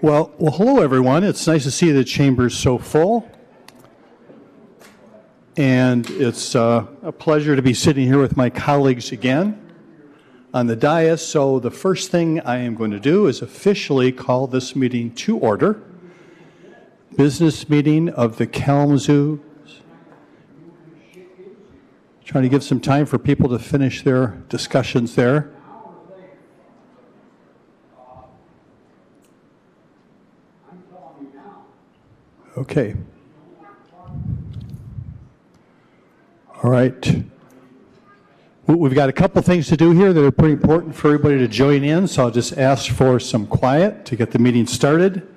Well, hello everyone. It's nice to see the chamber's so full. And it's a pleasure to be sitting here with my colleagues again on the dais. So the first thing I am going to do is officially call this meeting to order. Business meeting of the Kalamazoo. Trying to give some time for people to finish their discussions there. Okay. All right. We've got a couple things to do here that are pretty important for everybody to join in, so I'll just ask for some quiet to get the meeting started.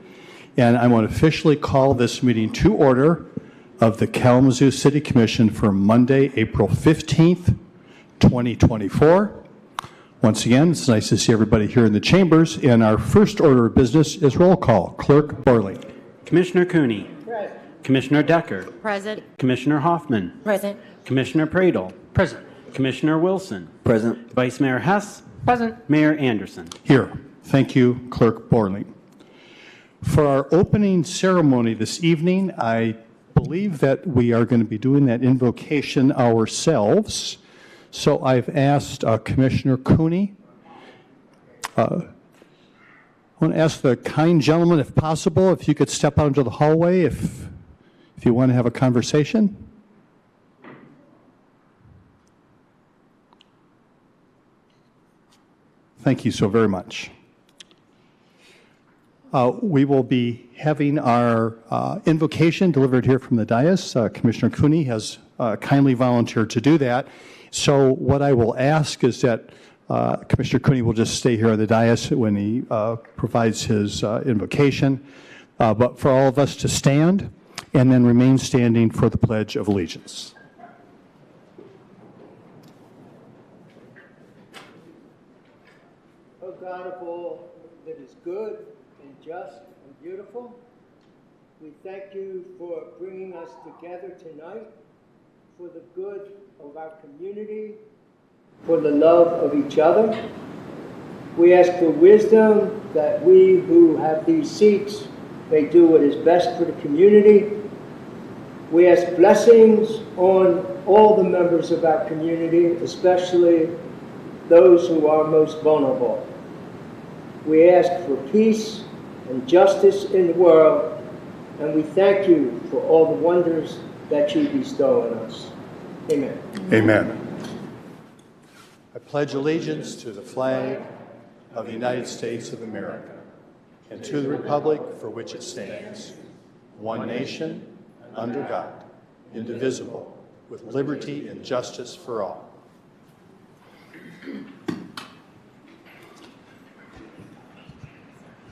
And I want to officially call this meeting to order of the Kalamazoo City Commission for Monday, April 15th, 2024. Once again, it's nice to see everybody here in the chambers. And our first order of business is roll call. Clerk Borling. Commissioner Cooney. Present. Commissioner Decker. Present. Commissioner Hoffman. Present. Commissioner Pradle. Present. Commissioner Wilson. Present. Vice Mayor Hess. Present. Mayor Anderson. Here. Thank you, Clerk Borling. For our opening ceremony this evening, I believe that we are going to be doing that invocation ourselves. So I've asked Commissioner Cooney. I want to ask the kind gentleman, if possible, if you could step out into the hallway if you want to have a conversation. Thank you so very much. We will be having our invocation delivered here from the dais. Commissioner Cooney has kindly volunteered to do that. So what I will ask is that Commissioner Cooney will just stay here on the dais when he provides his invocation. But for all of us to stand and then remain standing for the Pledge of Allegiance. O God of all that is good and just and beautiful, we thank you for bringing us together tonight for the good of our community, for the love of each other. We ask for wisdom that we who have these seats may do what is best for the community. We ask blessings on all the members of our community, especially those who are most vulnerable. We ask for peace and justice in the world, and we thank you for all the wonders that you bestow on us. Amen. Amen. I pledge allegiance to the flag of the United States of America and to the republic for which it stands, one nation, under God, indivisible, with liberty and justice for all.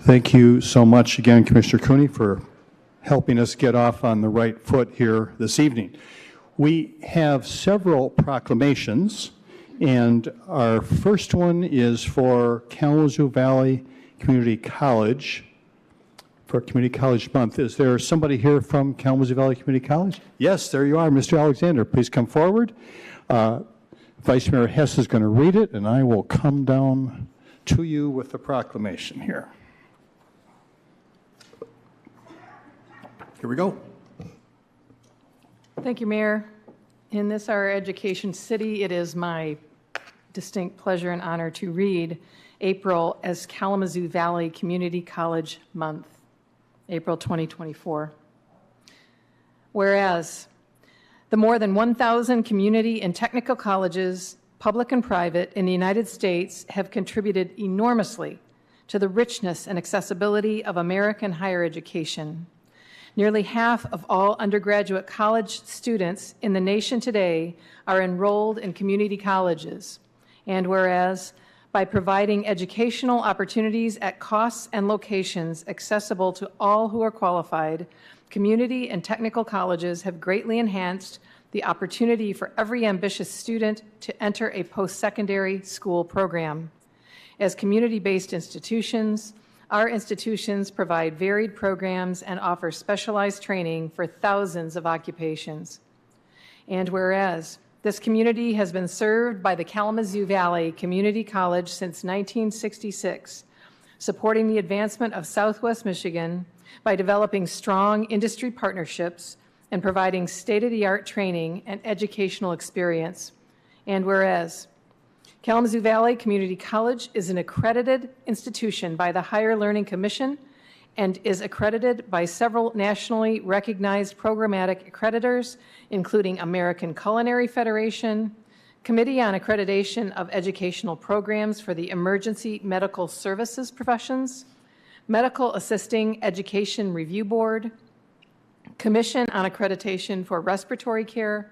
Thank you so much again, Commissioner Cooney, for helping us get off on the right foot here this evening. We have several proclamations, and our first one is for Kalamazoo Valley Community College, for Community College Month. Is there somebody here from Kalamazoo Valley Community College? Yes, there you are, Mr. Alexander. Please come forward. Vice Mayor Hess is going to read it, and I will come down to you with the proclamation here. Here we go. Thank you, Mayor. In this, our Education City, it is my distinct pleasure and honor to read April as Kalamazoo Valley Community College Month, April 2024. Whereas the more than 1,000 community and technical colleges, public and private, in the United States have contributed enormously to the richness and accessibility of American higher education. Nearly half of all undergraduate college students in the nation today are enrolled in community colleges. And whereas, by providing educational opportunities at costs and locations accessible to all who are qualified, community and technical colleges have greatly enhanced the opportunity for every ambitious student to enter a post-secondary school program. As community-based institutions, our institutions provide varied programs and offer specialized training for thousands of occupations. And whereas this community has been served by the Kalamazoo Valley Community College since 1966, supporting the advancement of Southwest Michigan by developing strong industry partnerships and providing state-of-the-art training and educational experience. And whereas Kalamazoo Valley Community College is an accredited institution by the Higher Learning Commission and is accredited by several nationally recognized programmatic accreditors, including American Culinary Federation, Committee on Accreditation of Educational Programs for the Emergency Medical Services Professions, Medical Assisting Education Review Board, Commission on Accreditation for Respiratory Care,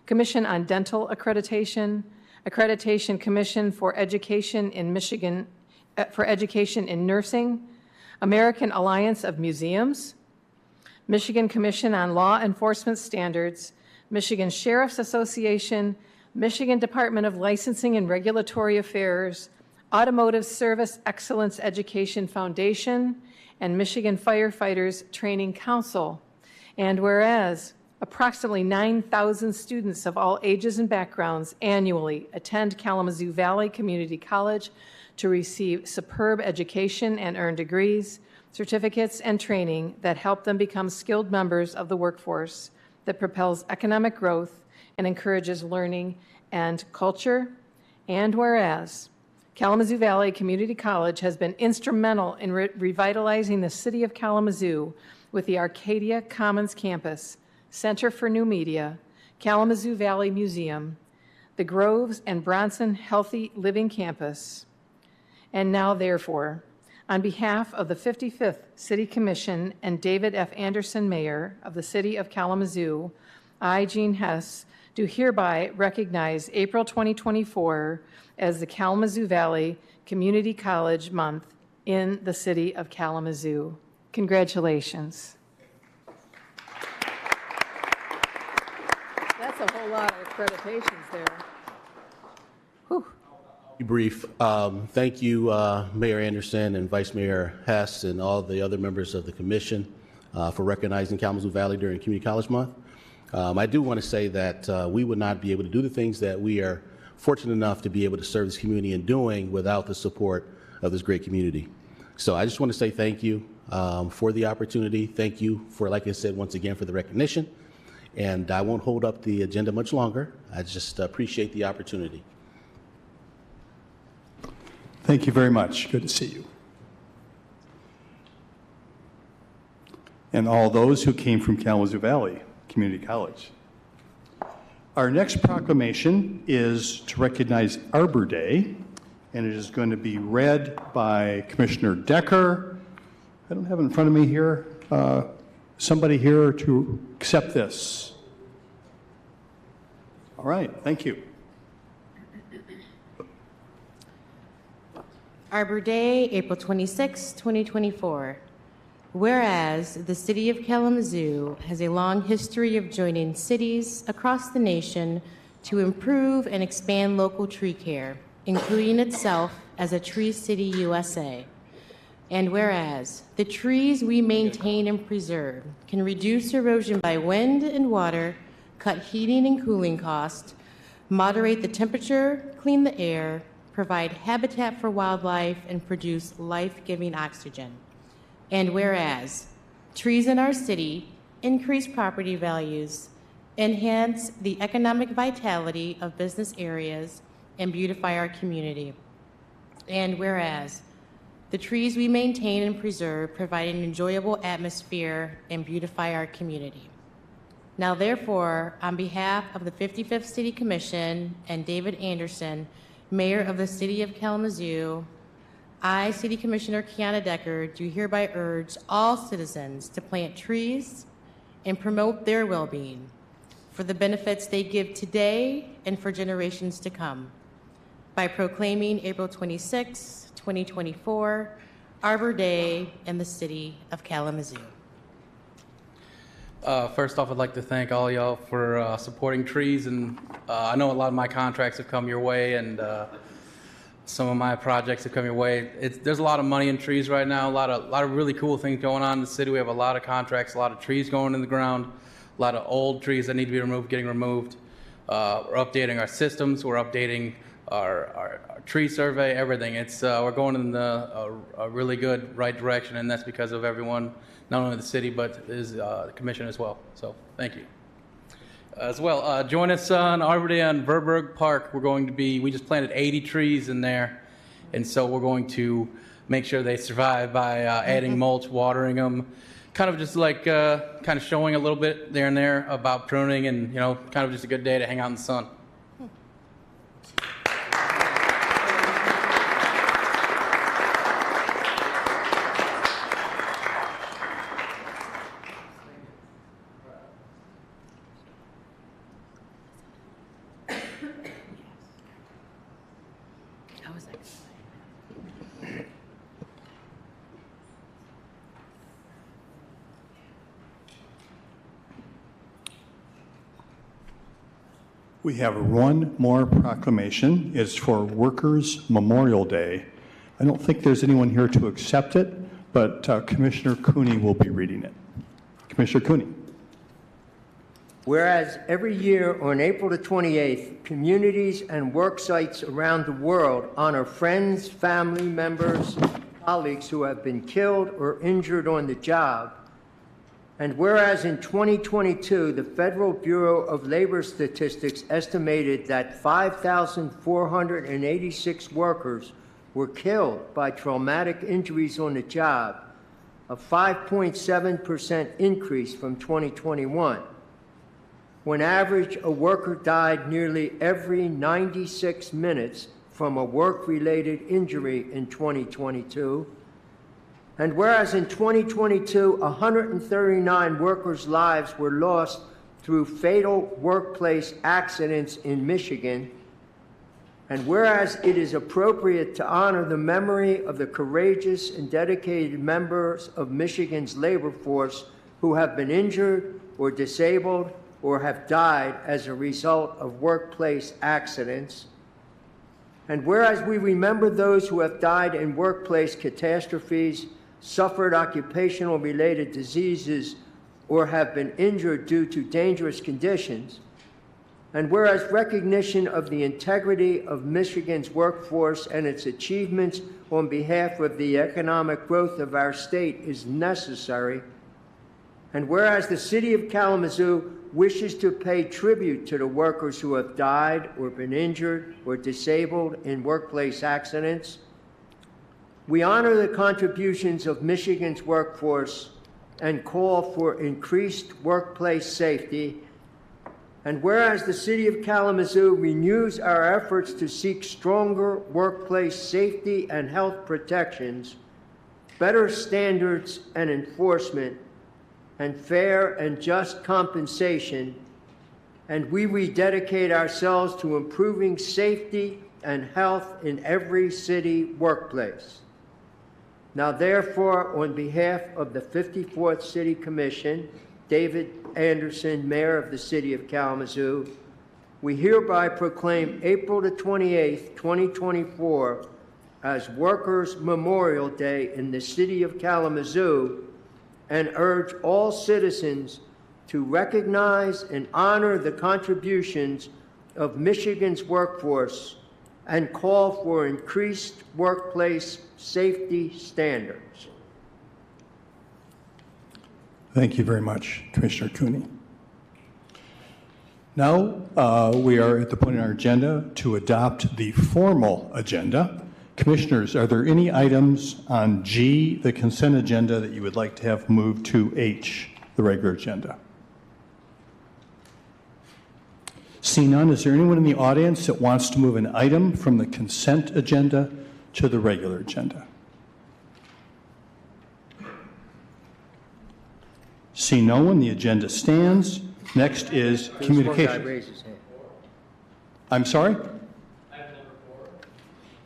Commission on Dental Accreditation, Accreditation Commission for Education in Michigan, for Education in Nursing, American Alliance of Museums, Michigan Commission on Law Enforcement Standards, Michigan Sheriff's Association, Michigan Department of Licensing and Regulatory Affairs, Automotive Service Excellence Education Foundation, and Michigan Firefighters Training Council. And whereas approximately 9,000 students of all ages and backgrounds annually attend Kalamazoo Valley Community College to receive superb education and earn degrees, certificates, and training that help them become skilled members of the workforce, that propels economic growth and encourages learning and culture. And whereas Kalamazoo Valley Community College has been instrumental in revitalizing the city of Kalamazoo with the Arcadia Commons Campus, Center for New Media, Kalamazoo Valley Museum, the Groves and Bronson Healthy Living Campus. And now, therefore, on behalf of the 55th City Commission and David F. Anderson, Mayor of the City of Kalamazoo, I, Jean Hess, do hereby recognize April 2024 as the Kalamazoo Valley Community College Month in the City of Kalamazoo. Congratulations. That's a whole lot of accreditations there. Whew. Be brief. Thank you, Mayor Anderson and Vice Mayor Hess and all the other members of the commission for recognizing Kalamazoo Valley during Community College Month. I do want to say that we would not be able to do the things that we are fortunate enough to be able to serve this community in doing without the support of this great community. So I just want to say thank you for the opportunity. Thank you for, like I said, once again, for the recognition. And I won't hold up the agenda much longer. I just appreciate the opportunity. Thank you very much. Good to see you. And all those who came from Kalamazoo Valley Community College. Our next proclamation is to recognize Arbor Day, and it is going to be read by Commissioner Decker. I don't have it in front of me here. Somebody here to accept this. All right, thank you. Arbor Day, April 26, 2024. Whereas the City of Kalamazoo has a long history of joining cities across the nation to improve and expand local tree care, including itself as a Tree City USA. And whereas the trees we maintain and preserve can reduce erosion by wind and water, cut heating and cooling costs, moderate the temperature, clean the air, provide habitat for wildlife, and produce life-giving oxygen. And whereas trees in our city increase property values, enhance the economic vitality of business areas, and beautify our community. And whereas the trees we maintain and preserve provide an enjoyable atmosphere and beautify our community. Now, therefore, on behalf of the 55th City Commission and David Anderson, Mayor of the City of Kalamazoo, I, City Commissioner Kiana Decker, do hereby urge all citizens to plant trees and promote their well-being for the benefits they give today and for generations to come by proclaiming April 26, 2024, Arbor Day in the City of Kalamazoo. First off, I'd like to thank all y'all for supporting trees, and I know a lot of my contracts have come your way, and some of my projects have come your way. There's a lot of money in trees right now, a lot of really cool things going on in the city. We have a lot of contracts, a lot of trees going in the ground, a lot of old trees that need to be removed, getting removed. We're updating our systems, we're updating our tree survey, everything. It's we're going in a really good right direction, and that's because of everyone, not only the city but the commission as well. So thank you. As well, join us on Arbor Day on Verberg Park. We just planted 80 trees in there, and so we're going to make sure they survive by adding mulch, watering them, kind of just like kind of showing a little bit there and there about pruning, and kind of just a good day to hang out in the sun. I was like, We have one more proclamation. It's for Workers' Memorial Day. I don't think there's anyone here to accept it, but Commissioner Cooney will be reading it. Commissioner Cooney. Whereas every year on April the 28th, communities and work sites around the world honor friends, family members, colleagues who have been killed or injured on the job. And whereas in 2022, the Federal Bureau of Labor Statistics estimated that 5,486 workers were killed by traumatic injuries on the job, a 5.7% increase from 2021. On average, a worker died nearly every 96 minutes from a work-related injury in 2022. And whereas in 2022, 139 workers' lives were lost through fatal workplace accidents in Michigan, and whereas it is appropriate to honor the memory of the courageous and dedicated members of Michigan's labor force who have been injured or disabled or have died as a result of workplace accidents. And whereas we remember those who have died in workplace catastrophes, suffered occupational-related diseases, or have been injured due to dangerous conditions, and whereas recognition of the integrity of Michigan's workforce and its achievements on behalf of the economic growth of our state is necessary, and whereas the City of Kalamazoo wishes to pay tribute to the workers who have died or been injured or disabled in workplace accidents, we honor the contributions of Michigan's workforce and call for increased workplace safety. And whereas the City of Kalamazoo renews our efforts to seek stronger workplace safety and health protections, better standards and enforcement, and fair and just compensation, and we rededicate ourselves to improving safety and health in every city workplace. Now, therefore, on behalf of the 54th City Commission, David Anderson, Mayor of the City of Kalamazoo, we hereby proclaim April the 28th, 2024 as Workers' Memorial Day in the City of Kalamazoo, and urge all citizens to recognize and honor the contributions of Michigan's workforce and call for increased workplace safety standards. Thank you very much, Commissioner Cooney. Now we are at the point in our agenda to adopt the formal agenda. Commissioners, are there any items on G, the consent agenda, that you would like to have moved to H, the regular agenda? See none, is there anyone in the audience that wants to move an item from the consent agenda to the regular agenda? See no one, the agenda stands. Next is communication. I'm sorry?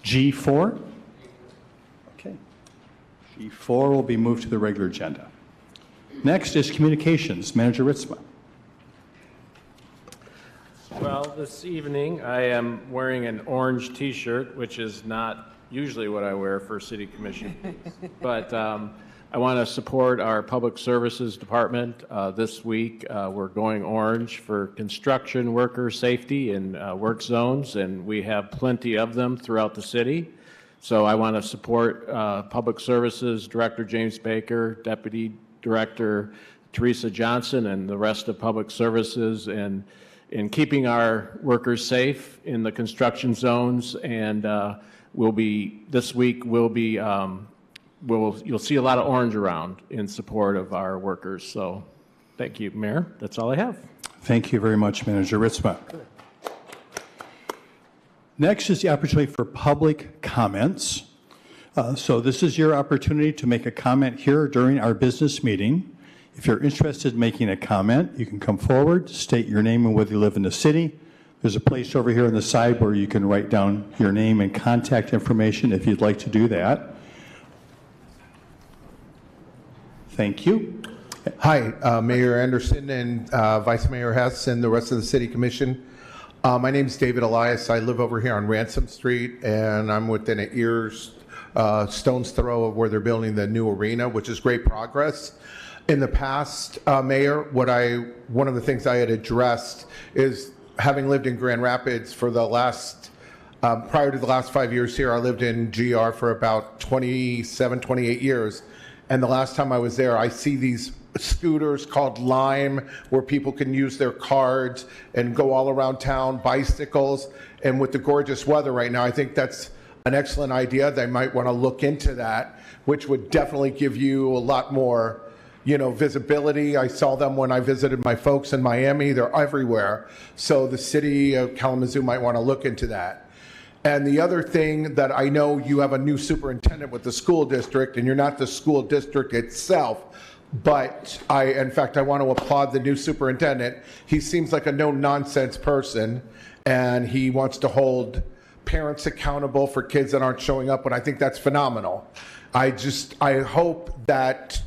G4? Okay. G4 will be moved to the regular agenda. Next is communications. Manager Ritzma. Well, this evening I am wearing an orange T-shirt, which is not usually what I wear for City Commission meetings. But I want to support our Public Services Department. This week, we're going orange for construction worker safety in work zones, and we have plenty of them throughout the city. So I want to support Public Services Director James Baker, Deputy Director Teresa Johnson, and the rest of Public Services in keeping our workers safe in the construction zones. And this week you'll see a lot of orange around in support of our workers. So thank you, Mayor. That's all I have. Thank you very much, Manager Ritzma. Next is the opportunity for public comments. So this is your opportunity to make a comment here during our business meeting. If you're interested in making a comment, you can come forward, state your name and whether you live in the city. There's a place over here on the side where you can write down your name and contact information if you'd like to do that. Thank you. Hi, Mayor Anderson and Vice Mayor Hess and the rest of the City Commission. My name is David Elias. I live over here on Ransom Street, and I'm within a stone's throw of where they're building the new arena, which is great progress. In the past, Mayor, one of the things I had addressed is having lived in Grand Rapids for the last, prior to the last 5 years here, I lived in GR for about 27, 28 years. And the last time I was there, I see these scooters called Lime where people can use their cards and go all around town, bicycles. And with the gorgeous weather right now, I think that's an excellent idea. They might want to look into that, which would definitely give you a lot more, visibility. I saw them when I visited my folks in Miami. They're everywhere. So the city of Kalamazoo might want to look into that. And the other thing that I know, you have a new superintendent with the school district, and you're not the school district itself, but in fact, I want to applaud the new superintendent. He seems like a no-nonsense person, and he wants to hold parents accountable for kids that aren't showing up, and I think that's phenomenal. I hope that,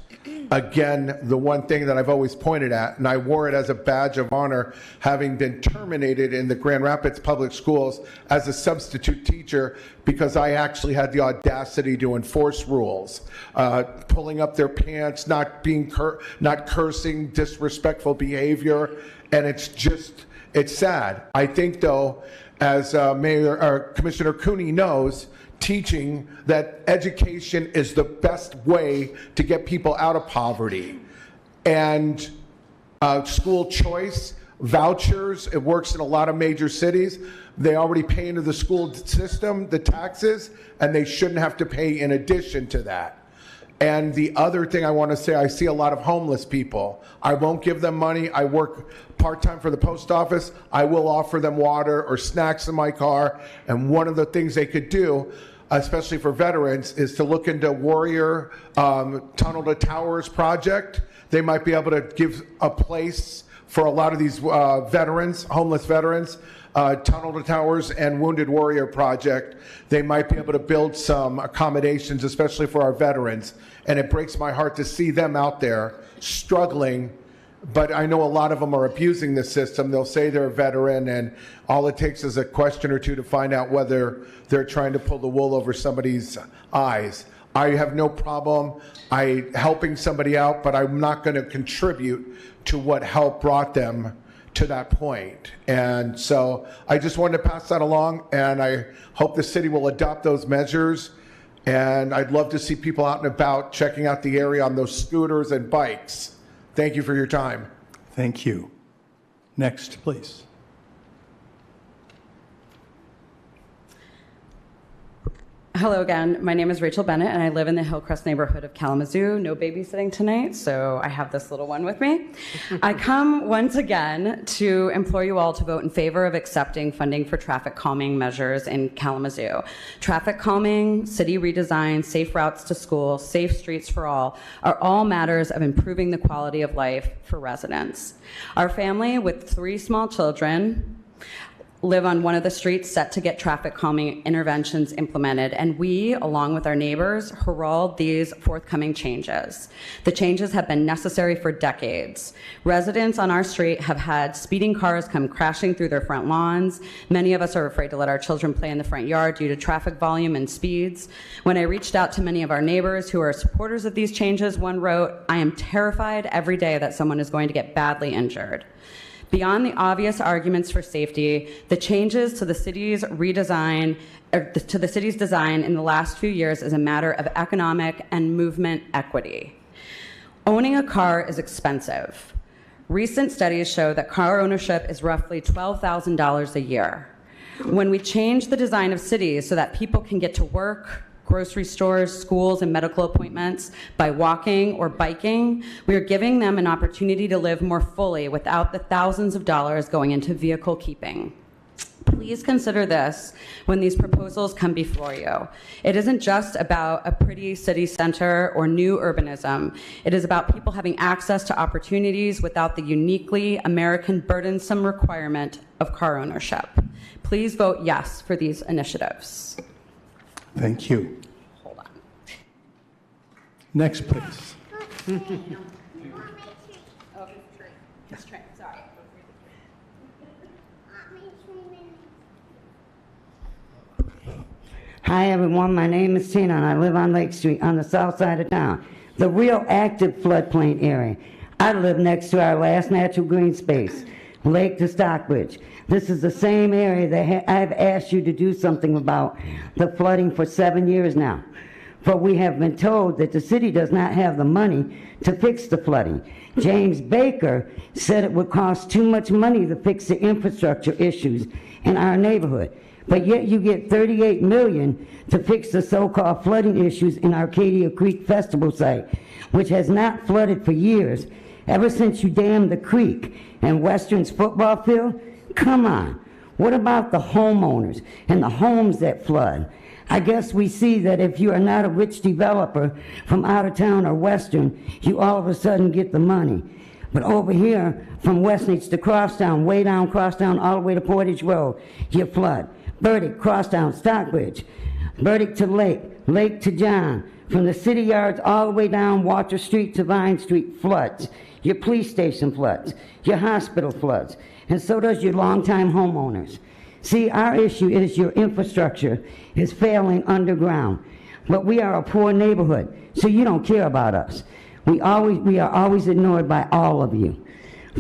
again, the one thing that I've always pointed at, and I wore it as a badge of honor, having been terminated in the Grand Rapids Public Schools as a substitute teacher, because I actually had the audacity to enforce rules, pulling up their pants, not cursing, disrespectful behavior, and it's sad. I think, though, as Commissioner Cooney knows, teaching that education is the best way to get people out of poverty. And school choice, vouchers, it works in a lot of major cities. They already pay into the school system, the taxes, and they shouldn't have to pay in addition to that. And the other thing I want to say, I see a lot of homeless people. I won't give them money. I work part-time for the post office. I will offer them water or snacks in my car. And one of the things they could do, especially for veterans, is to look into Warrior Tunnel to Towers project. They might be able to give a place for a lot of these veterans, homeless veterans, Tunnel to Towers and Wounded Warrior project. They might be able to build some accommodations, especially for our veterans. And it breaks my heart to see them out there struggling, but I know a lot of them are abusing the system. They'll say they're a veteran, and all it takes is a question or two to find out whether they're trying to pull the wool over somebody's eyes. I have no problem helping somebody out, but I'm not going to contribute to what help brought them to that point. And so I just wanted to pass that along, and I hope the city will adopt those measures. And I'd love to see people out and about checking out the area on those scooters and bikes. Thank you for your time. Thank you. Next, please. Hello again. My name is Rachel Bennett, and I live in the Hillcrest neighborhood of Kalamazoo. No babysitting tonight, so I have this little one with me. I come once again to implore you all to vote in favor of accepting funding for traffic calming measures in Kalamazoo. Traffic calming, city redesign, safe routes to school, safe streets for all are all matters of improving the quality of life for residents. Our family with 3 small children live on one of the streets set to get traffic calming interventions implemented, and we, along with our neighbors, herald these forthcoming changes. The changes have been necessary for decades. Residents on our street have had speeding cars come crashing through their front lawns. Many of us are afraid to let our children play in the front yard due to traffic volume and speeds. When I reached out to many of our neighbors who are supporters of these changes, one wrote, "I am terrified every day that someone is going to get badly injured." Beyond the obvious arguments for safety, the changes to the city's design in the last few years is a matter of economic and movement equity. Owning a car is expensive. Recent studies show that car ownership is roughly $12,000 a year. When we change the design of cities so that people can get to work, grocery stores, schools, and medical appointments by walking or biking, we are giving them an opportunity to live more fully without the thousands of dollars going into vehicle keeping. Please consider this when these proposals come before you. It isn't just about a pretty city center or new urbanism. It is about people having access to opportunities without the uniquely American burdensome requirement of car ownership. Please vote yes for these initiatives. Thank you. Hold on. Next, please. Sorry. Hi everyone, my name is Tina and I live on Lake Street on the south side of town, the real active floodplain area. I live next to our last natural green space, Lake to Stockbridge. This is the same area that I've asked you to do something about the flooding for 7 years now. But we have been told that the city does not have the money to fix the flooding. James Baker said it would cost too much money to fix the infrastructure issues in our neighborhood. But yet you get $38 million to fix the so-called flooding issues in Arcadia Creek Festival site, which has not flooded for years, ever since you dammed the creek and Western's football field. Come on, what about the homeowners and the homes that flood? I guess we see that if you are not a rich developer from out of town or Western, you all of a sudden get the money. But over here, from Westnedge to Crosstown, way down Crosstown, all the way to Portage Road, you flood. Burdick, Crosstown, Stockbridge, Burdick to Lake, Lake to John, from the city yards all the way down Walter Street to Vine Street floods. Your police station floods, your hospital floods, and so does your longtime homeowners. See, our issue is your infrastructure is failing underground, but we are a poor neighborhood, so you don't care about us. We are always ignored by all of you.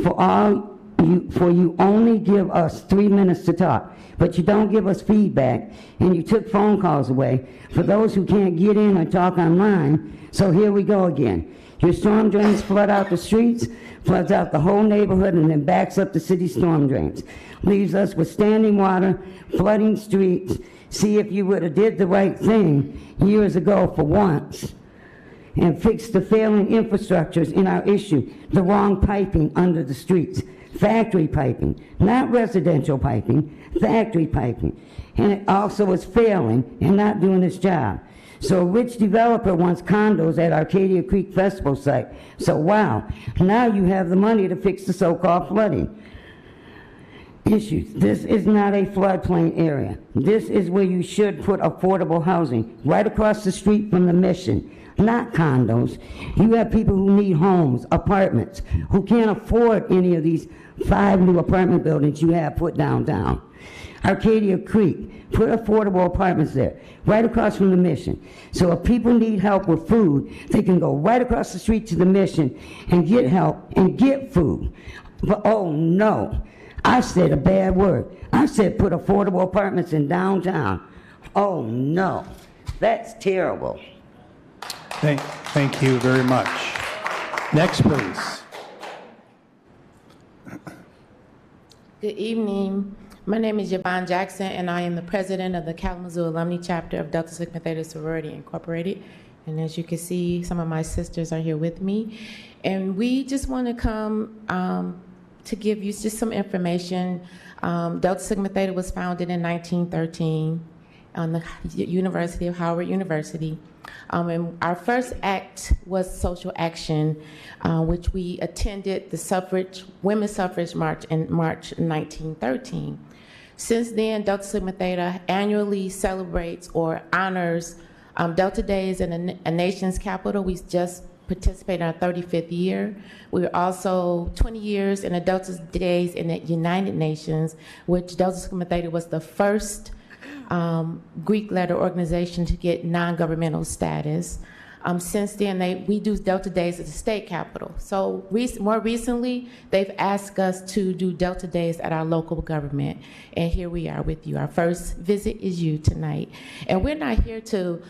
For you only give us 3 minutes to talk, but you don't give us feedback, and you took phone calls away for those who can't get in or talk online, so here we go again. Your storm drains flood out the streets, floods out the whole neighborhood, and then backs up the city storm drains. Leaves us with standing water, flooding streets. See if you would have did the right thing years ago for once and fixed the failing infrastructures in our issue, the wrong piping under the streets. Factory piping, not residential piping, factory piping. And it also is failing and not doing its job. So a rich developer wants condos at Arcadia Creek Festival site. So wow, now you have the money to fix the so-called flooding issues. This is not a floodplain area. This is where you should put affordable housing, right across the street from the Mission. Not condos. You have people who need homes, apartments, who can't afford any of these 5 new apartment buildings you have put downtown. Arcadia Creek, put affordable apartments there, right across from the Mission. So if people need help with food, they can go right across the street to the Mission and get help and get food. But oh no, I said a bad word. I said put affordable apartments in downtown. Oh no, that's terrible. Thank you very much. Next, please. Good evening. My name is Yvonne Jackson, and I am the president of the Kalamazoo Alumni Chapter of Delta Sigma Theta Sorority Incorporated. And as you can see, some of my sisters are here with me. And we just want to come to give you just some information. Delta Sigma Theta was founded in 1913 on the University of Howard University. And our first act was social action, which we attended the women's suffrage march in March 1913. Since then, Delta Sigma Theta annually celebrates or honors Delta Days in a nation's capital. We just participated in our 35th year. We were also 20 years in the Delta Days in the United Nations, which Delta Sigma Theta was the first Greek letter organization to get non-governmental status. Since then, we do Delta Days at the state capitol. So more recently, they've asked us to do Delta Days at our local government. And here we are with you. Our first visit is you tonight. And we're not here to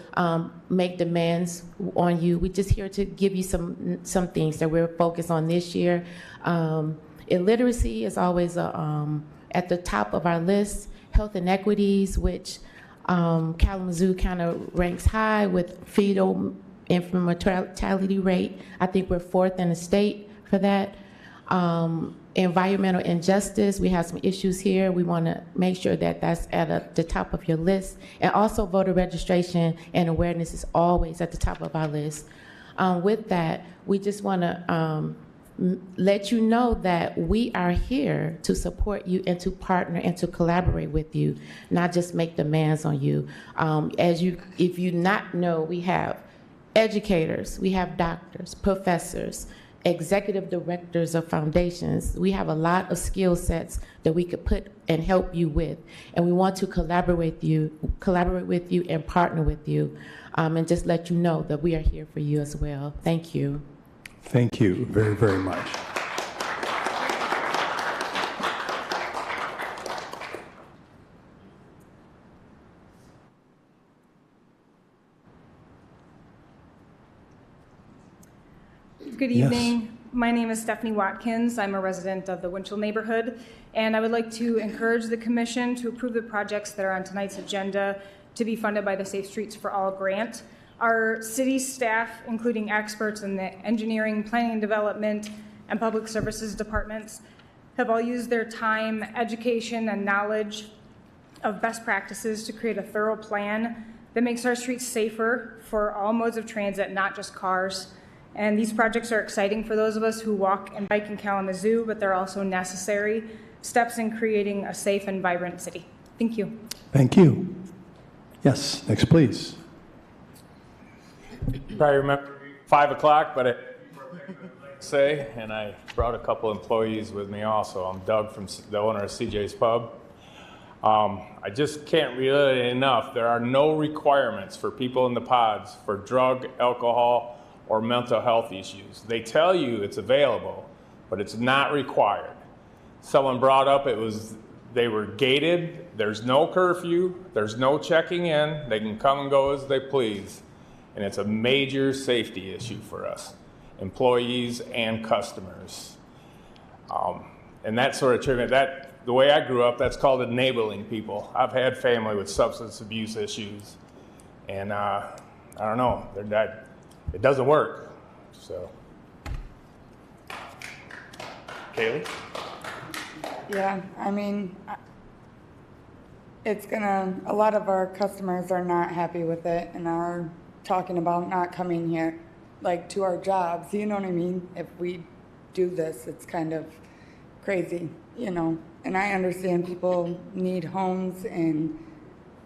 make demands on you. We're just here to give you some things that we're focused on this year. Illiteracy is always at the top of our list. Health inequities, which Kalamazoo kind of ranks high with fetal infant mortality rate. I think we're 4th in the state for that. Environmental injustice, we have some issues here. We want to make sure that that's at the top of your list. And also voter registration and awareness is always at the top of our list. With that, we just want to let you know that we are here to support you and to partner and to collaborate with you, not just make demands on you. If you not know, we have educators, we have doctors, professors, executive directors of foundations. We have a lot of skill sets that we could put and help you with. And we want to collaborate with you and partner with you, and just let you know that we are here for you as well. Thank you. Thank you very, very much. Good evening. My name is Stephanie Watkins. I'm a resident of the Winchell neighborhood, and I would like to encourage the commission to approve the projects that are on tonight's agenda to be funded by the Safe Streets for All grant. Our city staff, including experts in the engineering, planning and development, and public services departments, have all used their time, education, and knowledge of best practices to create a thorough plan that makes our streets safer for all modes of transit, not just cars. And these projects are exciting for those of us who walk and bike in Kalamazoo, but they're also necessary steps in creating a safe and vibrant city. Thank you. Thank you. Yes, next, please. Probably remember 5 o'clock, but say, and I brought a couple employees with me also. I'm Doug from the owner of CJ's Pub. I just can't reiterate enough. There are no requirements for people in the pods for drug, alcohol, or mental health issues. They tell you it's available, but it's not required. Someone brought up they were gated. There's no curfew. There's no checking in. They can come and go as they please. And it's a major safety issue for us, employees and customers. And that sort of treatment, the way I grew up, that's called enabling people. I've had family with substance abuse issues, and I don't know, it doesn't work. So, Kaylee? Yeah, I mean, a lot of our customers are not happy with it and are talking about not coming here, like, to our jobs, you know what I mean? If we do this, it's kind of crazy, you know? And I understand people need homes and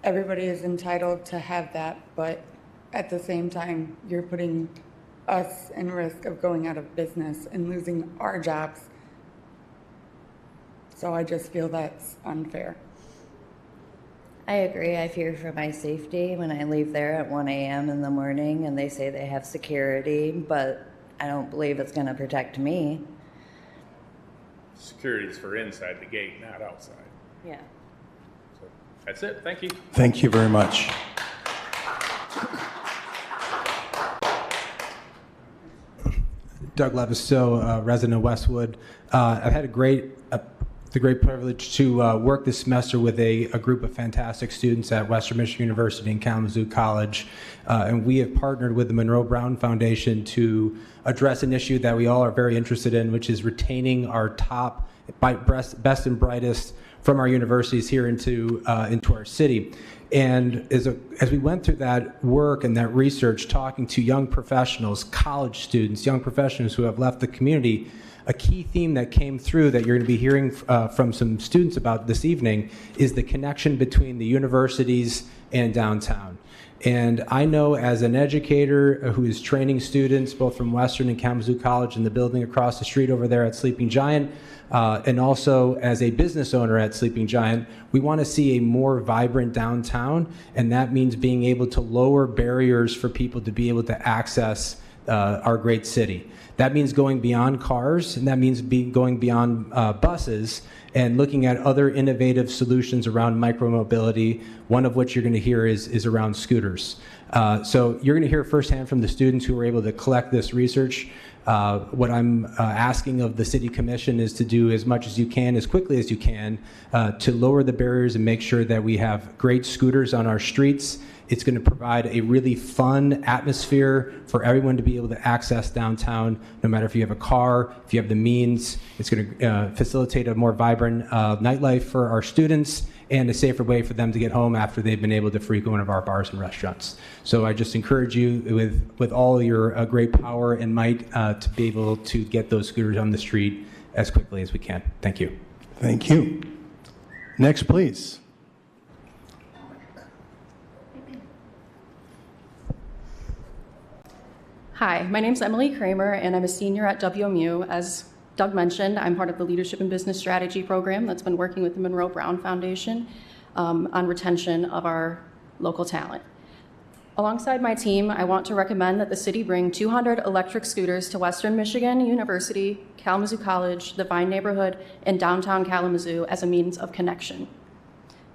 everybody is entitled to have that, but at the same time, you're putting us in risk of going out of business and losing our jobs. So I just feel that's unfair. I agree. I fear for my safety when I leave there at 1 a.m. in the morning and they say they have security, but I don't believe it's going to protect me. Security is for inside the gate, not outside. Yeah. So that's it. Thank you. Thank you very much. Doug Levisto, resident of Westwood. I've had the great privilege to work this semester with a group of fantastic students at Western Michigan University and Kalamazoo College. And we have partnered with the Monroe Brown Foundation to address an issue that we all are very interested in, which is retaining our top, best and brightest from our universities here into our city. And as we went through that work and that research, talking to young professionals, college students, young professionals who have left the community, a key theme that came through that you're going to be hearing from some students about this evening is the connection between the universities and downtown. And I know as an educator who is training students both from Western and Kalamazoo College in the building across the street over there at Sleeping Giant, and also as a business owner at Sleeping Giant, we want to see a more vibrant downtown, and that means being able to lower barriers for people to be able to access our great city. That means going beyond cars, and that means going beyond buses and looking at other innovative solutions around micromobility, one of which you're going to hear is around scooters. So you're going to hear firsthand from the students who were able to collect this research. What I'm asking of the City Commission is to do as much as you can, as quickly as you can, to lower the barriers and make sure that we have great scooters on our streets. It's going to provide a really fun atmosphere for everyone to be able to access downtown, no matter if you have a car, if you have the means. It's going to facilitate a more vibrant nightlife for our students and a safer way for them to get home after they've been able to frequent one of our bars and restaurants. So I just encourage you with all your great power and might to be able to get those scooters on the street as quickly as we can. Thank you. Thank you. Next, please. Hi, my name is Emily Kramer, and I'm a senior at WMU. As Doug mentioned, I'm part of the Leadership and Business Strategy program that's been working with the Monroe Brown Foundation on retention of our local talent. Alongside my team, I want to recommend that the city bring 200 electric scooters to Western Michigan University, Kalamazoo College, the Vine neighborhood, and downtown Kalamazoo as a means of connection.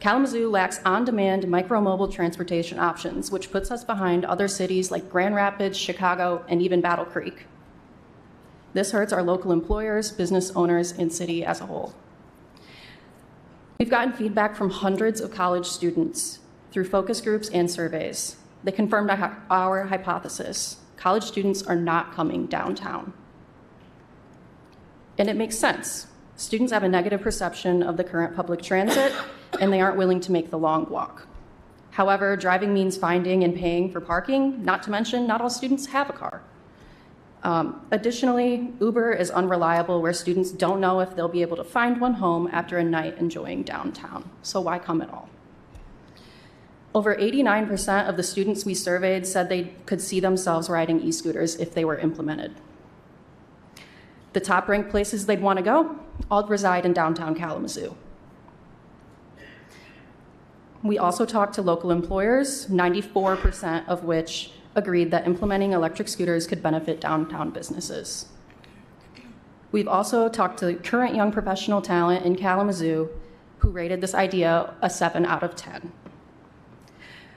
Kalamazoo lacks on-demand micro-mobile transportation options, which puts us behind other cities like Grand Rapids, Chicago, and even Battle Creek. This hurts our local employers, business owners, and city as a whole. We've gotten feedback from hundreds of college students through focus groups and surveys. They confirmed our hypothesis. College students are not coming downtown. And it makes sense. Students have a negative perception of the current public transit, and they aren't willing to make the long walk. However, driving means finding and paying for parking, not to mention not all students have a car. Additionally, Uber is unreliable where students don't know if they'll be able to find one home after a night enjoying downtown. So why come at all? Over 89% of the students we surveyed said they could see themselves riding e-scooters if they were implemented. The top ranked places they'd want to go all reside in downtown Kalamazoo. We also talked to local employers, 94% of which agreed that implementing electric scooters could benefit downtown businesses. We've also talked to current young professional talent in Kalamazoo who rated this idea a 7 out of 10.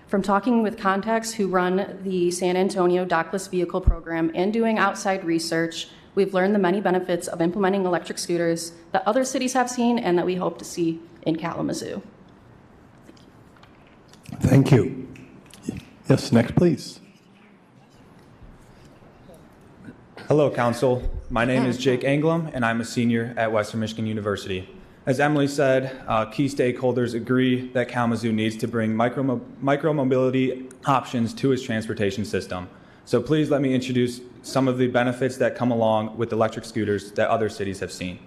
From talking with contacts who run the San Antonio Dockless Vehicle Program and doing outside research, we've learned the many benefits of implementing electric scooters that other cities have seen and that we hope to see in Kalamazoo. Thank you. Yes, next, please. Hello, Council. My name is Jake Anglum, and I'm a senior at Western Michigan University. As Emily said, key stakeholders agree that Kalamazoo needs to bring micro-mobility options to its transportation system. So please let me introduce some of the benefits that come along with electric scooters that other cities have seen.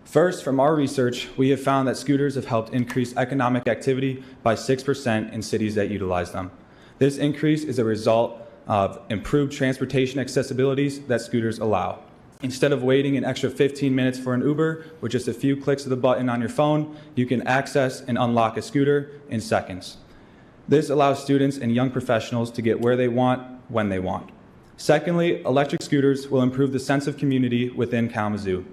First, from our research, we have found that scooters have helped increase economic activity by 6% in cities that utilize them. This increase is a result of improved transportation accessibilities that scooters allow. Instead of waiting an extra 15 minutes for an Uber, with just a few clicks of the button on your phone, you can access and unlock a scooter in seconds. This allows students and young professionals to get where they want, when they want. Secondly, electric scooters will improve the sense of community within Kalamazoo.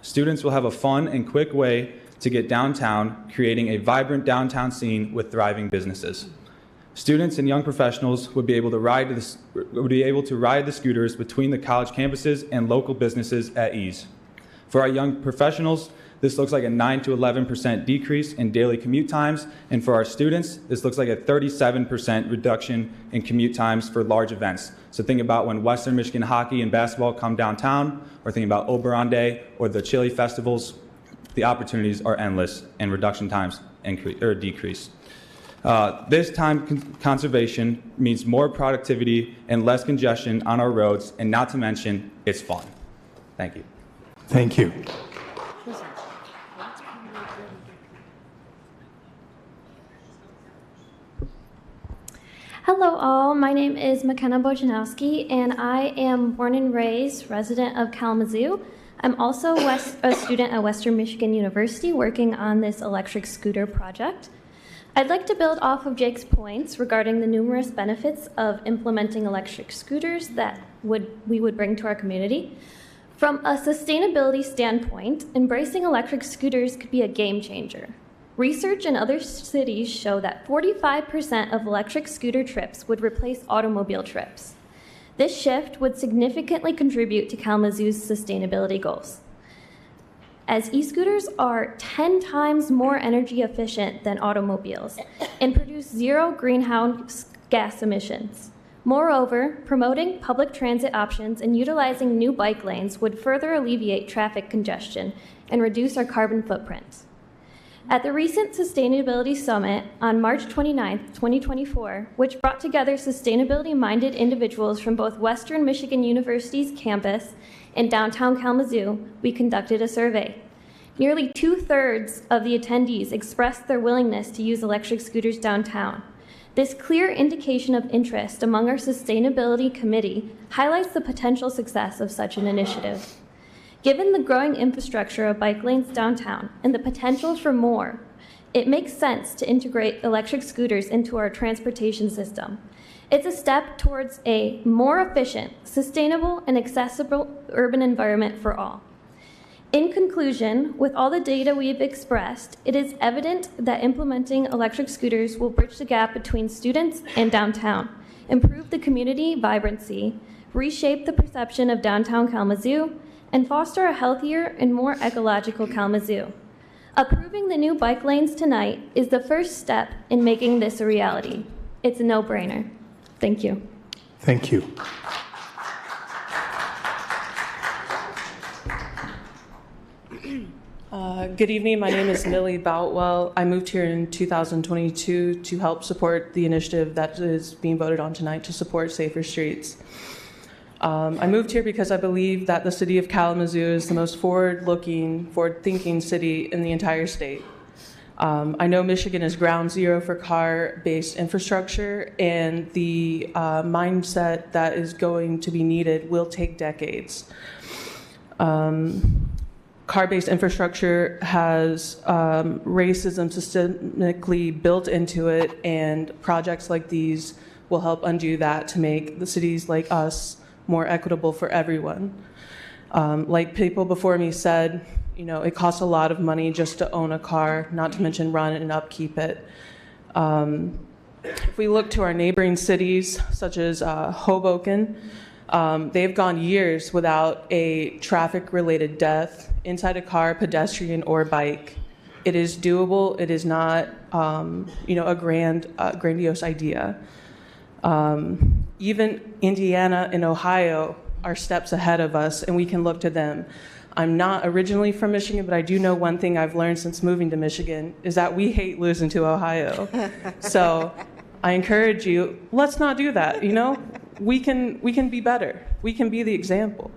Students will have a fun and quick way to get downtown, creating a vibrant downtown scene with thriving businesses. Students and young professionals would be able to ride the scooters between the college campuses and local businesses at ease. For our young professionals, this looks like a 9 to 11% decrease in daily commute times, and for our students, this looks like a 37% reduction in commute times for large events. So think about when Western Michigan hockey and basketball come downtown, or think about Oberon Day or the Chili festivals. The opportunities are endless, and reduction times decrease. This time conservation means more productivity and less congestion on our roads, and not to mention, it's fun. Thank you. Thank you. Hello all, my name is McKenna Bojanowski and I am born and raised resident of Kalamazoo. I'm also a student at Western Michigan University working on this electric scooter project. I'd like to build off of Jake's points regarding the numerous benefits of implementing electric scooters that we would bring to our community. From a sustainability standpoint, embracing electric scooters could be a game changer. Research in other cities show that 45% of electric scooter trips would replace automobile trips. This shift would significantly contribute to Kalamazoo's sustainability goals, as e-scooters are 10 times more energy efficient than automobiles and produce zero greenhouse gas emissions. Moreover, promoting public transit options and utilizing new bike lanes would further alleviate traffic congestion and reduce our carbon footprint. At the recent Sustainability Summit on March 29, 2024, which brought together sustainability-minded individuals from both Western Michigan University's campus and downtown Kalamazoo, we conducted a survey. Nearly 2/3 of the attendees expressed their willingness to use electric scooters downtown. This clear indication of interest among our Sustainability Committee highlights the potential success of such an initiative. Given the growing infrastructure of bike lanes downtown and the potential for more, it makes sense to integrate electric scooters into our transportation system. It's a step towards a more efficient, sustainable, and accessible urban environment for all. In conclusion, with all the data we've expressed, it is evident that implementing electric scooters will bridge the gap between students and downtown, improve the community vibrancy, reshape the perception of downtown Kalamazoo, and foster a healthier and more ecological Kalamazoo. Approving the new bike lanes tonight is the first step in making this a reality. It's a no-brainer. Thank you. Thank you. Good evening. My name is Millie Boutwell. I moved here in 2022 to help support the initiative that is being voted on tonight to support safer streets. I moved here because I believe that the city of Kalamazoo is the most forward-looking, forward-thinking city in the entire state. I know Michigan is ground zero for car-based infrastructure, and the mindset that is going to be needed will take decades. Car-based infrastructure has racism systemically built into it, and projects like these will help undo that to make the cities like us more equitable for everyone. Like people before me said, you know, it costs a lot of money just to own a car, not to mention run and upkeep it. If we look to our neighboring cities, such as Hoboken, they've gone years without a traffic-related death inside a car, pedestrian, or bike. It is doable. It is not, a grandiose idea. Even Indiana and Ohio are steps ahead of us, and we can look to them. I'm not originally from Michigan, but I do know one thing I've learned since moving to Michigan is that we hate losing to Ohio. So I encourage you, let's not do that, you know? We can be better. We can be the example.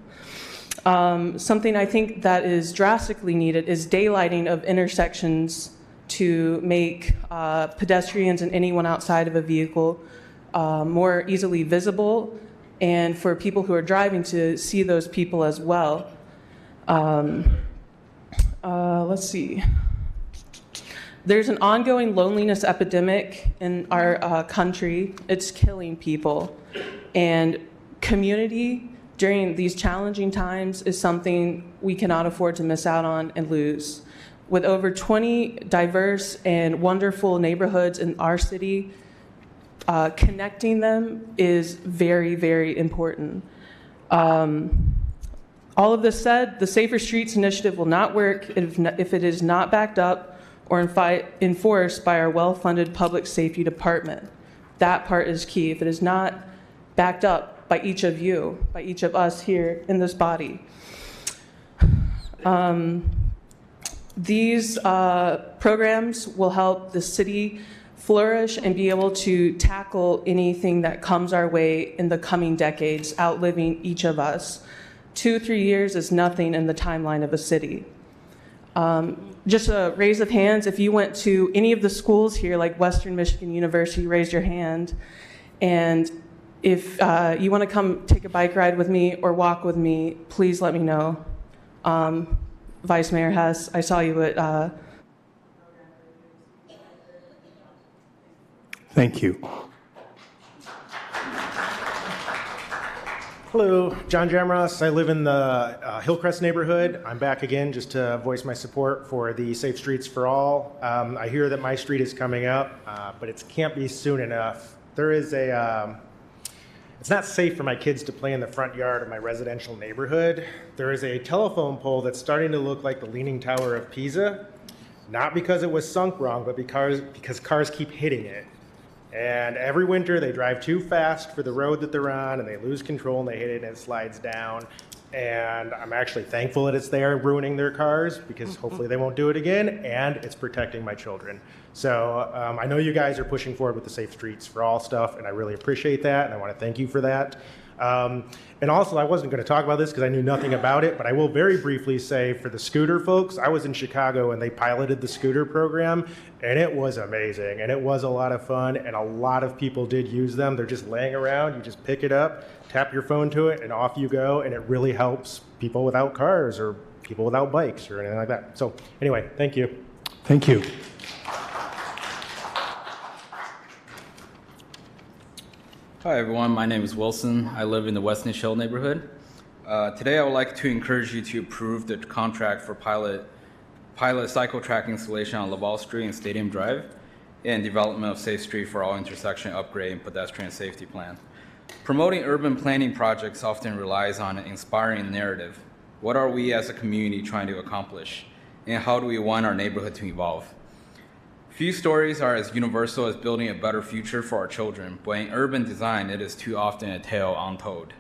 Something I think that is drastically needed is daylighting of intersections to make pedestrians and anyone outside of a vehicle more easily visible, and for people who are driving to see those people as well. Let's see. There's an ongoing loneliness epidemic in our country. It's killing people. And community during these challenging times is something we cannot afford to miss out on and lose. With over 20 diverse and wonderful neighborhoods in our city, connecting them is very, very important. All of this said, the Safer Streets Initiative will not work if it is not backed up or enforced by our well-funded public safety department. That part is key. If it is not backed up by each of you, by each of us here in this body. These programs will help the city flourish and be able to tackle anything that comes our way in the coming decades, outliving each of us. 2-3 years is nothing in the timeline of a city. Just a raise of hands, if you went to any of the schools here, like Western Michigan University, raise your hand. And if you want to come take a bike ride with me or walk with me, please let me know. Vice Mayor Hess, I saw you at... Thank you. Hello, John Jamros. I live in the Hillcrest neighborhood. I'm back again just to voice my support for the Safe Streets for All. I hear that my street is coming up, but it can't be soon enough. There is it's not safe for my kids to play in the front yard of my residential neighborhood. There is a telephone pole that's starting to look like the Leaning Tower of Pisa, not because it was sunk wrong, but because cars keep hitting it. And every winter they drive too fast for the road that they're on and they lose control and they hit it and it slides down. And I'm actually thankful that it's there ruining their cars because hopefully they won't do it again, and it's protecting my children. So I know you guys are pushing forward with the Safe Streets for All stuff, and I really appreciate that, and I want to thank you for that. And also, I wasn't going to talk about this because I knew nothing about it, but I will very briefly say for the scooter folks, I was in Chicago and they piloted the scooter program, and it was amazing, and it was a lot of fun, and a lot of people did use them. They're just laying around. You just pick it up, tap your phone to it, and off you go, and it really helps people without cars or people without bikes or anything like that. So anyway, thank you. Thank you. Hi everyone, my name is Wilson. I live in the West Niche Hill neighborhood. Today I would like to encourage you to approve the contract for pilot cycle track installation on Laval Street and Stadium Drive and development of Safe Street for All intersection upgrade and pedestrian safety plan. Promoting urban planning projects often relies on an inspiring narrative. What are we as a community trying to accomplish? And how do we want our neighborhood to evolve? Few stories are as universal as building a better future for our children, but in urban design, it is too often a tale untold.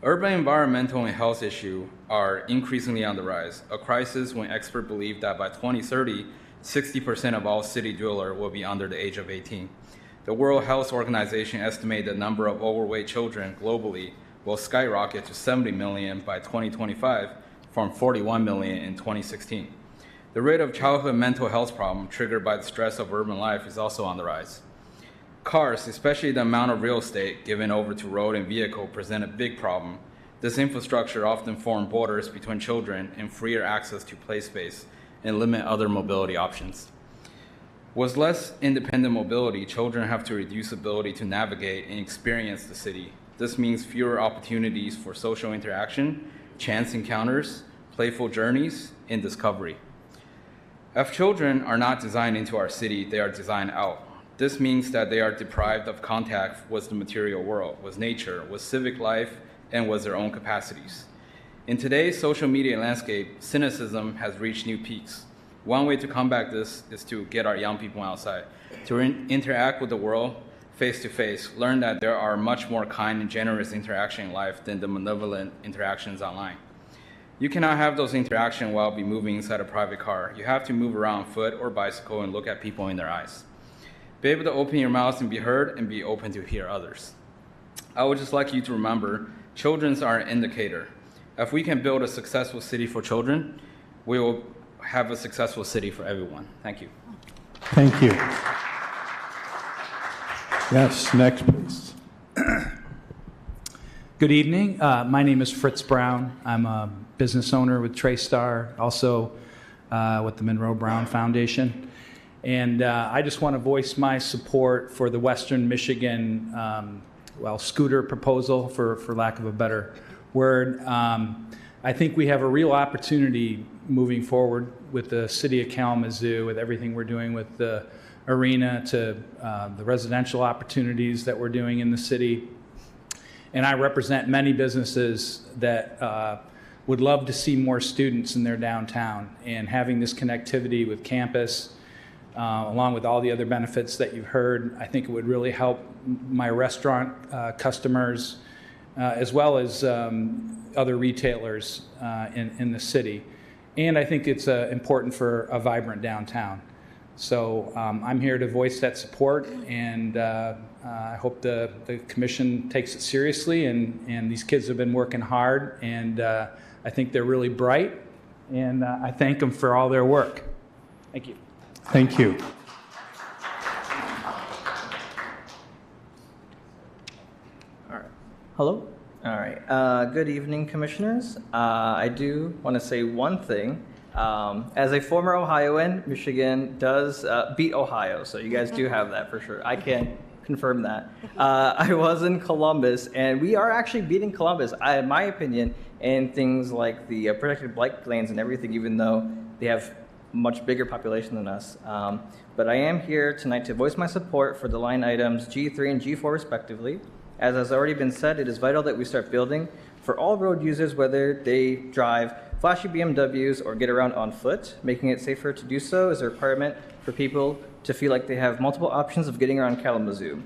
Urban environmental and health issues are increasingly on the rise, a crisis when experts believe that by 2030, 60% of all city dwellers will be under the age of 18. The World Health Organization estimates the number of overweight children globally will skyrocket to 70 million by 2025 from 41 million in 2016. The rate of childhood mental health problems triggered by the stress of urban life is also on the rise. Cars, especially the amount of real estate given over to road and vehicle, present a big problem. This infrastructure often forms borders between children and freer access to play space and limit other mobility options. With less independent mobility, children have to reduce ability to navigate and experience the city. This means fewer opportunities for social interaction, chance encounters, playful journeys, and discovery. If children are not designed into our city, they are designed out. This means that they are deprived of contact with the material world, with nature, with civic life, and with their own capacities. In today's social media landscape, cynicism has reached new peaks. One way to combat this is to get our young people outside, to interact with the world face to face, learn that there are much more kind and generous interactions in life than the malevolent interactions online. You cannot have those interactions while be moving inside a private car. You have to move around foot or bicycle and look at people in their eyes. Be able to open your mouth and be heard and be open to hear others. I would just like you to remember, children are an indicator. If we can build a successful city for children, we will have a successful city for everyone. Thank you. Thank you. Yes, next please. Good evening. My name is Fritz Brown. I'm a business owner with TraceStar, also with the Monroe Brown Foundation. And I just want to voice my support for the Western Michigan, scooter proposal, for lack of a better word. I think we have a real opportunity moving forward with the city of Kalamazoo, with everything we're doing with the arena to the residential opportunities that we're doing in the city. And I represent many businesses that would love to see more students in their downtown, and having this connectivity with campus, along with all the other benefits that you've heard, I think it would really help my restaurant customers, as well as other retailers in the city. And I think it's important for a vibrant downtown. So I'm here to voice that support, and I hope the commission takes it seriously. And these kids have been working hard, and I think they're really bright, and I thank them for all their work. Thank you. Thank you. All right. Hello? All right. Good evening, commissioners. I do want to say one thing. As a former Ohioan, Michigan does beat Ohio, so you guys do have that for sure. I can confirm that. I was in Columbus, and we are actually beating Columbus, in my opinion, in things like the protected bike lanes and everything, even though they have much bigger population than us. But I am here tonight to voice my support for the line items G3 and G4 respectively. As has already been said, it is vital that we start building for all road users, whether they drive flashy BMWs or get around on foot. Making it safer to do so is a requirement for people to feel like they have multiple options of getting around Kalamazoo,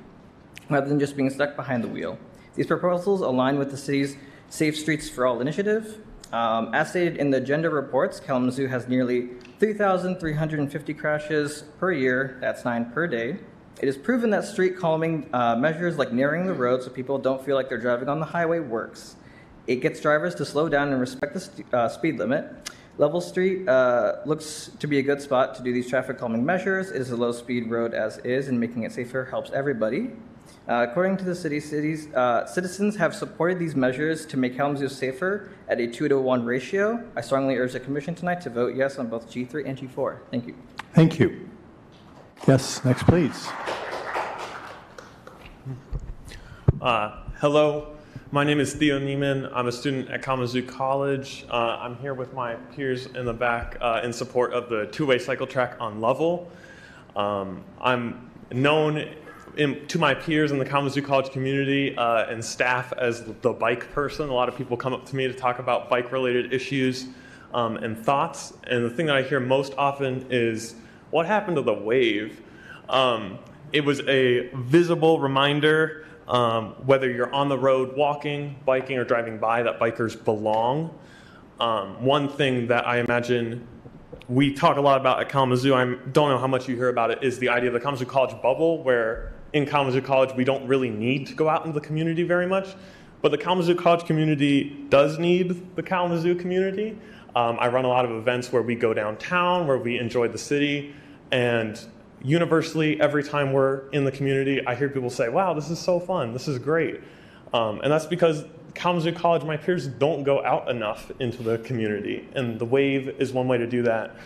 rather than just being stuck behind the wheel. These proposals align with the city's Safe Streets for All initiative. As stated in the agenda reports, Kalamazoo has nearly 3,350 crashes per year. That's 9 per day. It is proven that street calming measures like narrowing the road so people don't feel like they're driving on the highway works. It gets drivers to slow down and respect the speed limit. Level Street looks to be a good spot to do these traffic calming measures. It is a low-speed road as is, and making it safer helps everybody. According to the city, citizens have supported these measures to make Kalamazoo safer at a 2-to-1 ratio. I strongly urge the commission tonight to vote yes on both G3 and G4. Thank you. Thank you. Yes, next, please. Hello, my name is Theo Neiman. I'm a student at Kalamazoo College. I'm here with my peers in the back in support of the two-way cycle track on Lovell. I'm known to my peers in the Kalamazoo College community and staff as the bike person. A lot of people come up to me to talk about bike-related issues and thoughts. And the thing that I hear most often is, what happened to the wave? It was a visible reminder, whether you're on the road walking, biking, or driving by, that bikers belong. One thing that I imagine we talk a lot about at Kalamazoo, I don't know how much you hear about it, is the idea of the Kalamazoo College bubble, where in Kalamazoo College we don't really need to go out into the community very much, but the Kalamazoo College community does need the Kalamazoo community. I run a lot of events where we go downtown, where we enjoy the city, and universally, every time we're in the community, I hear people say, wow, this is so fun, this is great. And that's because Kalamazoo College, my peers don't go out enough into the community, and the wave is one way to do that.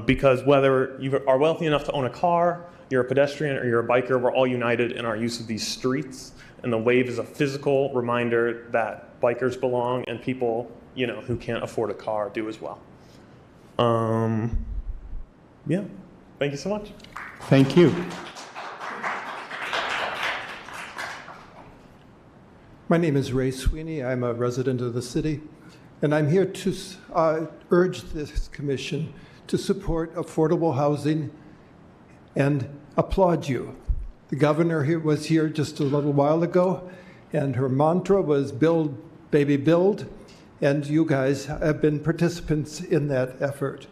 Because whether you are wealthy enough to own a car, you're a pedestrian, or you're a biker, we're all united in our use of these streets, and the wave is a physical reminder that bikers belong, and people, you know, who can't afford a car do as well. Yeah, thank you so much. Thank you. My name is Ray Sweeney. I'm a resident of the city, and I'm here to urge this commission to support affordable housing and applaud you. The governor was here just a little while ago, and her mantra was build, baby, build, and you guys have been participants in that effort.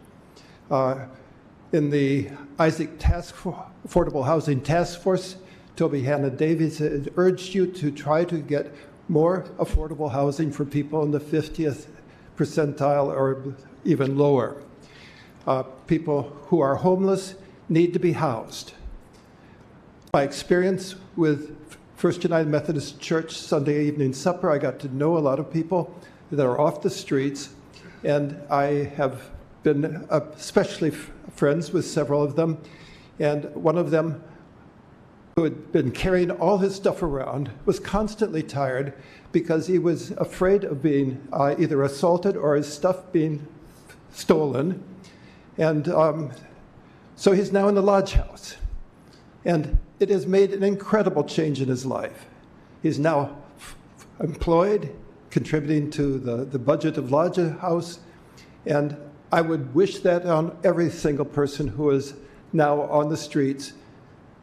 In the Isaac Affordable Housing Task Force, Toby Hannah Davies had urged you to try to get more affordable housing for people in the 50th percentile or even lower. People who are homeless need to be housed. My experience with First United Methodist Church Sunday evening supper, I got to know a lot of people that are off the streets, and I have been especially friends with several of them, and one of them, who had been carrying all his stuff around, was constantly tired because he was afraid of being either assaulted or his stuff being stolen. And so he's now in the lodge house. And it has made an incredible change in his life. He's now employed, contributing to the budget of lodge house. And I would wish that on every single person who is now on the streets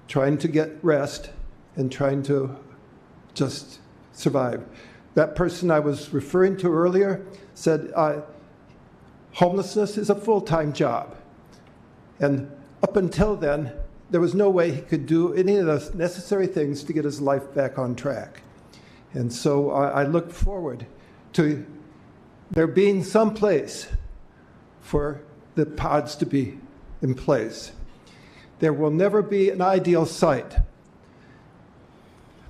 trying to get rest and trying to just survive. That person I was referring to earlier said homelessness is a full-time job. And Up until then, there was no way he could do any of the necessary things to get his life back on track. And so I look forward to there being some place for the pods to be in place. There will never be an ideal site,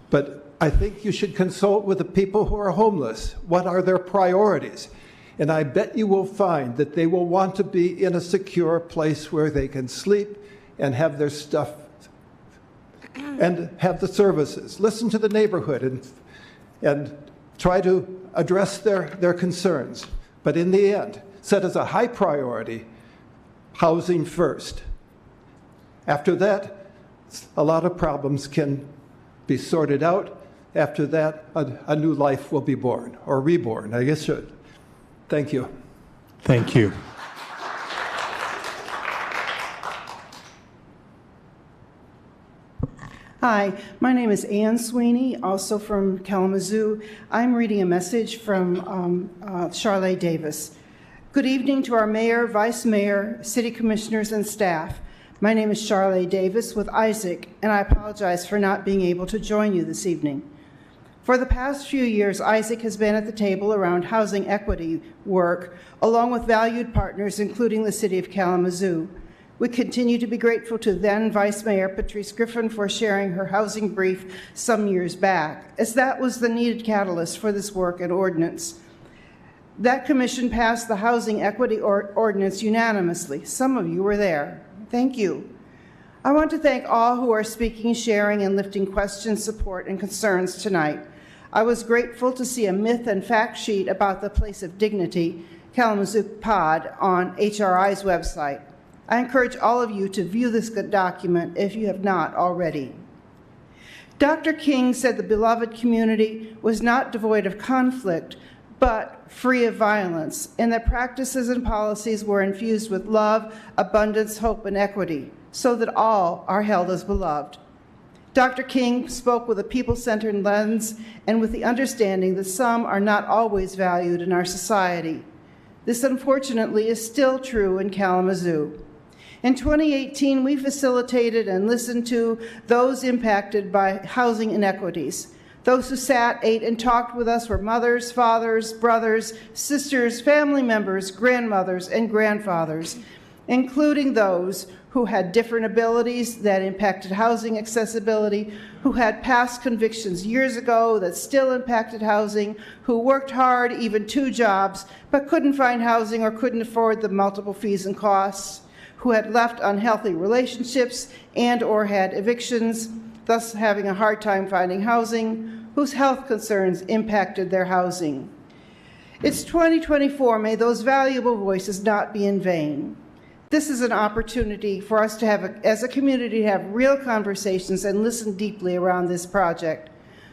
but I think you should consult with the people who are homeless. What are their priorities? And I bet you will find that they will want to be in a secure place where they can sleep and have their stuff and have the services. Listen to the neighborhood and try to address their concerns. But in the end, set as a high priority, housing first. After that, a lot of problems can be sorted out. After that, a new life will be born, or reborn, I guess should. Thank you. Thank you. Hi, my name is Ann Sweeney, also from Kalamazoo. I'm reading a message from Charlotte Davis. Good evening to our mayor, vice mayor, city commissioners, and staff. My name is Charlotte Davis with Isaac, and I apologize for not being able to join you this evening. For the past few years, Isaac has been at the table around housing equity work, along with valued partners, including the city of Kalamazoo. We continue to be grateful to then Vice Mayor Patrice Griffin for sharing her housing brief some years back, as that was the needed catalyst for this work and ordinance. That commission passed the housing equity ordinance unanimously. Some of you were there. Thank you. I want to thank all who are speaking, sharing, and lifting questions, support, and concerns tonight. I was grateful to see a myth and fact sheet about the place of dignity, Kalamazoo Pod, on HRI's website. I encourage all of you to view this good document if you have not already. Dr. King said the beloved community was not devoid of conflict, but free of violence, and that practices and policies were infused with love, abundance, hope, and equity, so that all are held as beloved. Dr. King spoke with a people-centered lens and with the understanding that some are not always valued in our society. This, unfortunately, is still true in Kalamazoo. In 2018, we facilitated and listened to those impacted by housing inequities. Those who sat, ate, and talked with us were mothers, fathers, brothers, sisters, family members, grandmothers, and grandfathers, including those who had different abilities that impacted housing accessibility, who had past convictions years ago that still impacted housing, who worked hard, even 2 jobs, but couldn't find housing or couldn't afford the multiple fees and costs, who had left unhealthy relationships and or had evictions, thus having a hard time finding housing, whose health concerns impacted their housing. It's 2024. May those valuable voices not be in vain. This is an opportunity for us to have, as a community, to have real conversations and listen deeply around this project.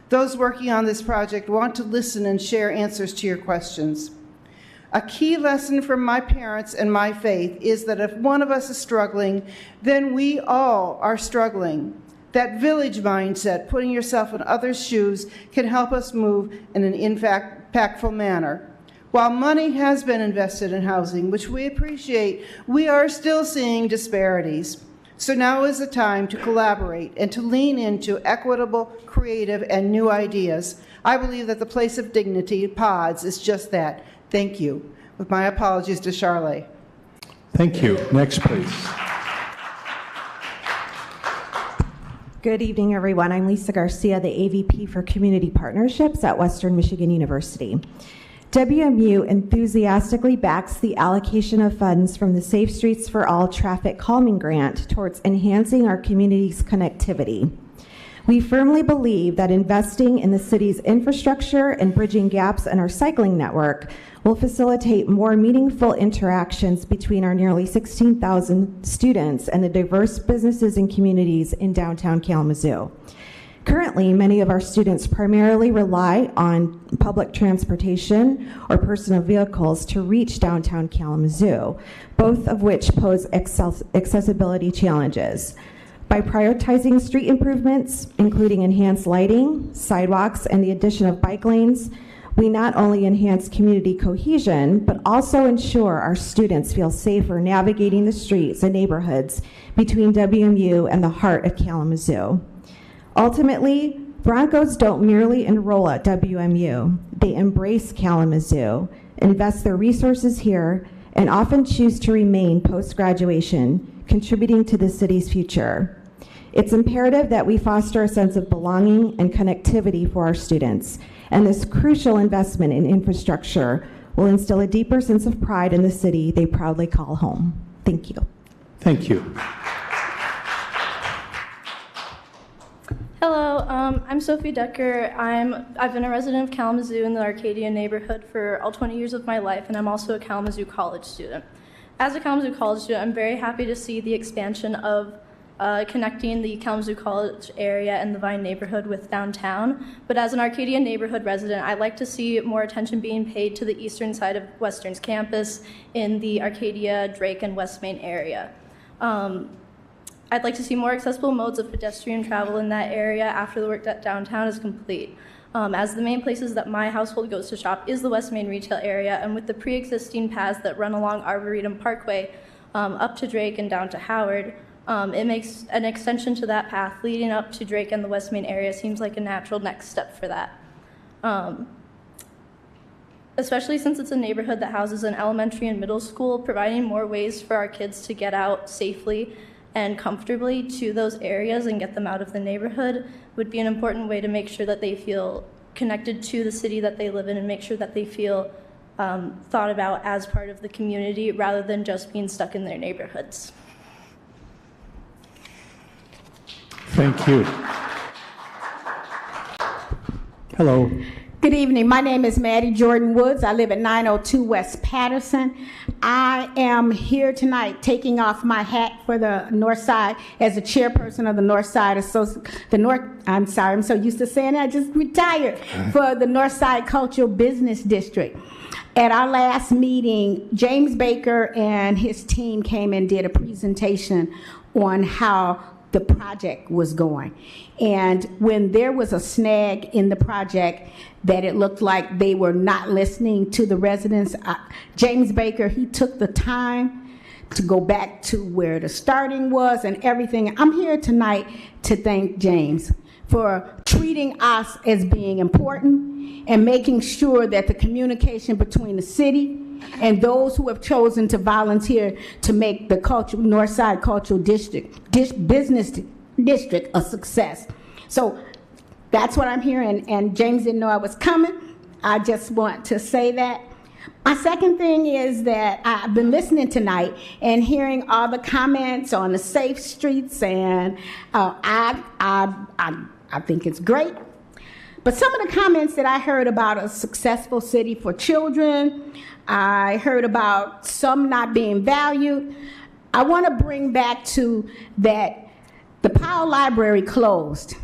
Those working on this project want to listen and share answers to your questions. A key lesson from my parents and my faith is that if one of us is struggling, then we all are struggling. That village mindset, putting yourself in others' shoes, can help us move in an impactful manner. While money has been invested in housing, which we appreciate, we are still seeing disparities. So now is the time to collaborate and to lean into equitable, creative, and new ideas. I believe that the place of dignity, PODS, is just that. Thank you. With my apologies to Charlotte. Thank you. Next, please. Good evening, everyone. I'm Lisa Garcia, the AVP for Community Partnerships at Western Michigan University. WMU enthusiastically backs the allocation of funds from the Safe Streets for All traffic calming grant towards enhancing our community's connectivity. We firmly believe that investing in the city's infrastructure and bridging gaps in our cycling network will facilitate more meaningful interactions between our nearly 16,000 students and the diverse businesses and communities in downtown Kalamazoo. Currently, many of our students primarily rely on public transportation or personal vehicles to reach downtown Kalamazoo, both of which pose accessibility challenges. By prioritizing street improvements, including enhanced lighting, sidewalks, and the addition of bike lanes, we not only enhance community cohesion, but also ensure our students feel safer navigating the streets and neighborhoods between WMU and the heart of Kalamazoo. Ultimately, Broncos don't merely enroll at WMU, they embrace Kalamazoo, invest their resources here, and often choose to remain post-graduation, contributing to the city's future. It's imperative that we foster a sense of belonging and connectivity for our students, and this crucial investment in infrastructure will instill a deeper sense of pride in the city they proudly call home. Thank you. Thank you. Hello, I'm Sophie Decker. I've been a resident of Kalamazoo in the Arcadia neighborhood for all 20 years of my life, and I'm also a Kalamazoo College student. As a Kalamazoo College student, I'm very happy to see the expansion of connecting the Kalamazoo College area and the Vine neighborhood with downtown. But as an Arcadia neighborhood resident, I'd like to see more attention being paid to the eastern side of Western's campus in the Arcadia, Drake, and West Main area. I'd like to see more accessible modes of pedestrian travel in that area after the work at downtown is complete. As the main places that my household goes to shop is the West Main retail area, and with the pre-existing paths that run along Arboretum Parkway up to Drake and down to Howard, it makes an extension to that path leading up to Drake and the West Main area seems like a natural next step for that. Especially since it's a neighborhood that houses an elementary and middle school, providing more ways for our kids to get out safely and comfortably to those areas and get them out of the neighborhood would be an important way to make sure that they feel connected to the city that they live in and make sure that they feel thought about as part of the community rather than just being stuck in their neighborhoods. Thank you. Hello. Good evening. My name is Maddie Jordan Woods. I live at 902 West Patterson. I am here tonight taking off my hat for the North Side as a chairperson of the North Side I'm so used to saying that, I just retired, for the North Side Cultural Business District. At our last meeting, James Baker and his team came and did a presentation on how the project was going. And when there was a snag in the project that it looked like they were not listening to the residents, James Baker, he took the time to go back to where the starting was and everything. I'm here tonight to thank James for treating us as being important and making sure that the communication between the city and those who have chosen to volunteer to make the Northside Cultural Business District a success. So that's what I'm hearing, and James didn't know I was coming. I just want to say that. My second thing is that I've been listening tonight and hearing all the comments on the safe streets, and I think it's great. But some of the comments that I heard about a successful city for children, I heard about some not being valued. I want to bring back to that the Powell Library closed.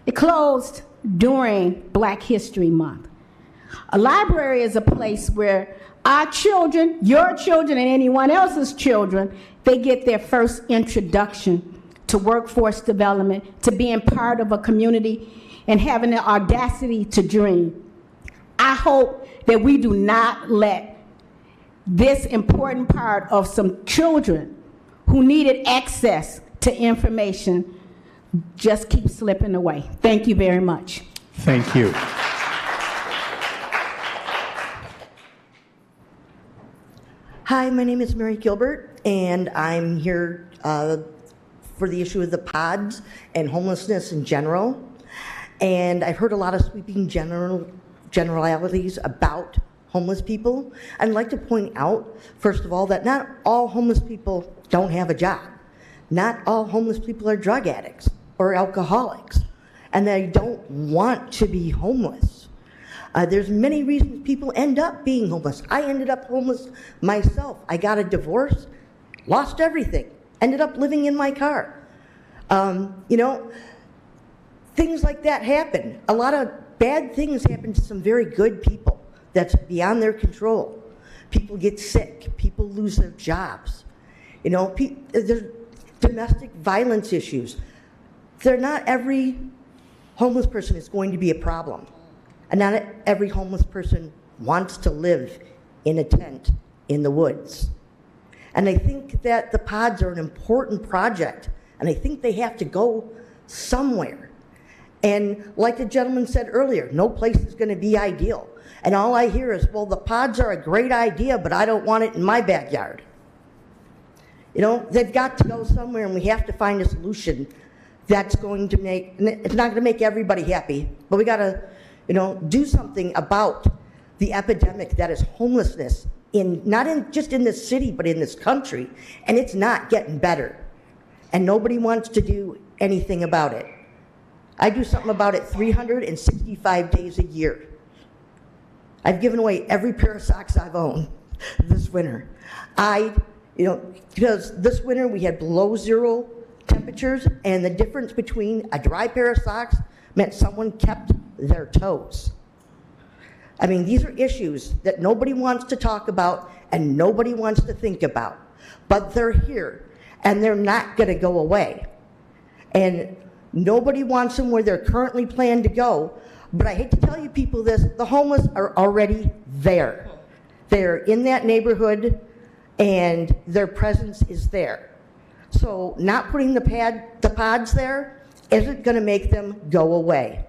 It closed during Black History Month. A library is a place where our children, your children, and anyone else's children, they get their first introduction to workforce development, to being part of a community, and having the audacity to dream. I hope that we do not let this important part of some children who needed access to information just keep slipping away. Thank you very much. Thank you. Hi, my name is Mary Gilbert, and I'm here for the issue of the pods and homelessness in general. And I've heard a lot of sweeping generalities about homeless people. I'd like to point out, first of all, that not all homeless people don't have a job. Not all homeless people are drug addicts or alcoholics, and they don't want to be homeless. There's many reasons people end up being homeless. I ended up homeless myself. I got a divorce, lost everything, ended up living in my car. Things like that happen. A lot of bad things happen to some very good people that's beyond their control. People get sick, people lose their jobs. There's domestic violence issues. Not every homeless person is going to be a problem. And not every homeless person wants to live in a tent in the woods. And I think that the pods are an important project, and I think they have to go somewhere. And like the gentleman said earlier, no place is going to be ideal. And all I hear is, well, the pods are a great idea, but I don't want it in my backyard. You know, they've got to go somewhere, and we have to find a solution that's going to make, and it's not going to make everybody happy, but we got to, you know, do something about the epidemic that is homelessness just in this city, but in this country, and it's not getting better. And nobody wants to do anything about it. I do something about it 365 days a year. I've given away every pair of socks I've owned this winter. Because this winter we had below zero temperatures, and the difference between a dry pair of socks meant someone kept their toes. I mean, these are issues that nobody wants to talk about and nobody wants to think about, but they're here and they're not going to go away. And nobody wants them where they're currently planned to go, but I hate to tell you people this, the homeless are already there. They're in that neighborhood and their presence is there. So not putting the pods there isn't going to make them go away.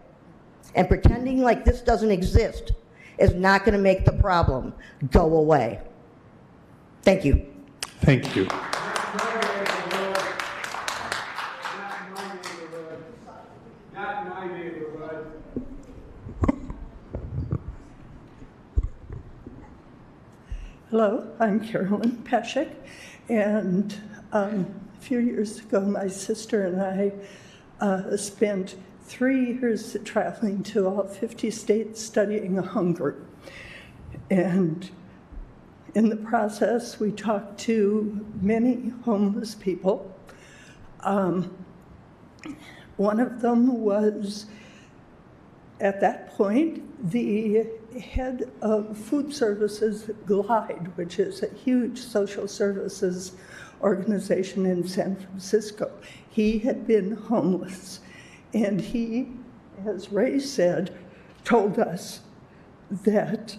And pretending like this doesn't exist is not going to make the problem go away. Thank you. Thank you. Hello, I'm Carolyn Peshek, and a few years ago my sister and I spent 3 years traveling to all 50 states studying hunger. And in the process, we talked to many homeless people. One of them was, at that point, the head of food services at GLIDE, which is a huge social services organization in San Francisco. He had been homeless. And he, as Ray said, told us that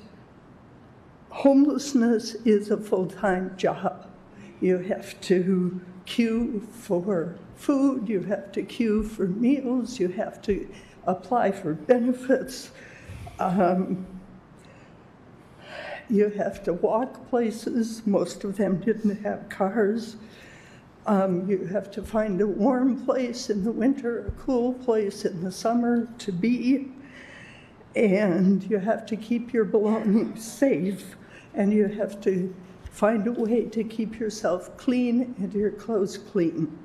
homelessness is a full-time job. You have to queue for food, you have to queue for meals, you have to apply for benefits, you have to walk places. Most of them didn't have cars. You have to find a warm place in the winter, a cool place in the summer to be, and you have to keep your belongings safe, and you have to find a way to keep yourself clean and your clothes clean.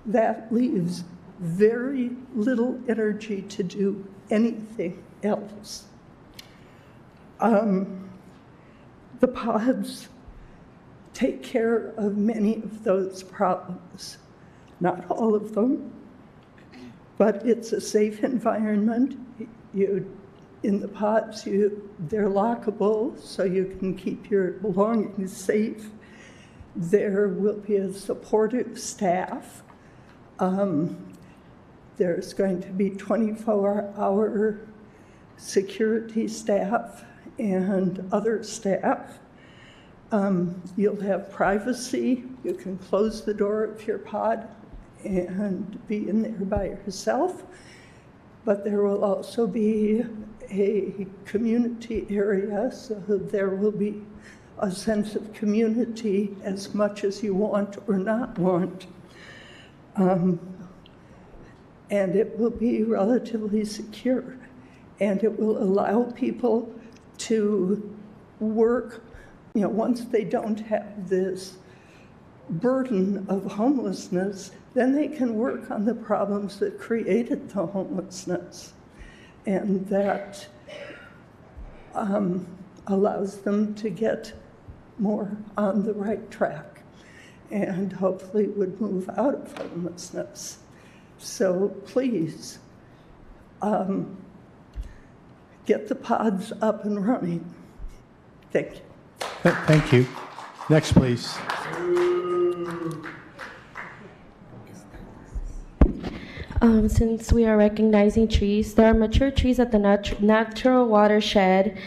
That leaves very little energy to do anything else. The pods take care of many of those problems. Not all of them, but it's a safe environment. In the pods, they're lockable, so you can keep your belongings safe. There will be a supportive staff. There's going to be 24-hour security staff and other staff. You'll have privacy. You can close the door of your pod and be in there by yourself. But there will also be a community area, so there will be a sense of community as much as you want or not want. And it will be relatively secure. And it will allow people to work. Once they don't have this burden of homelessness, then they can work on the problems that created the homelessness. And that allows them to get more on the right track and hopefully would move out of homelessness. So please, get the pods up and running. Thank you. Thank you. Next, please. Since we are recognizing trees, there are mature trees at the natural watershed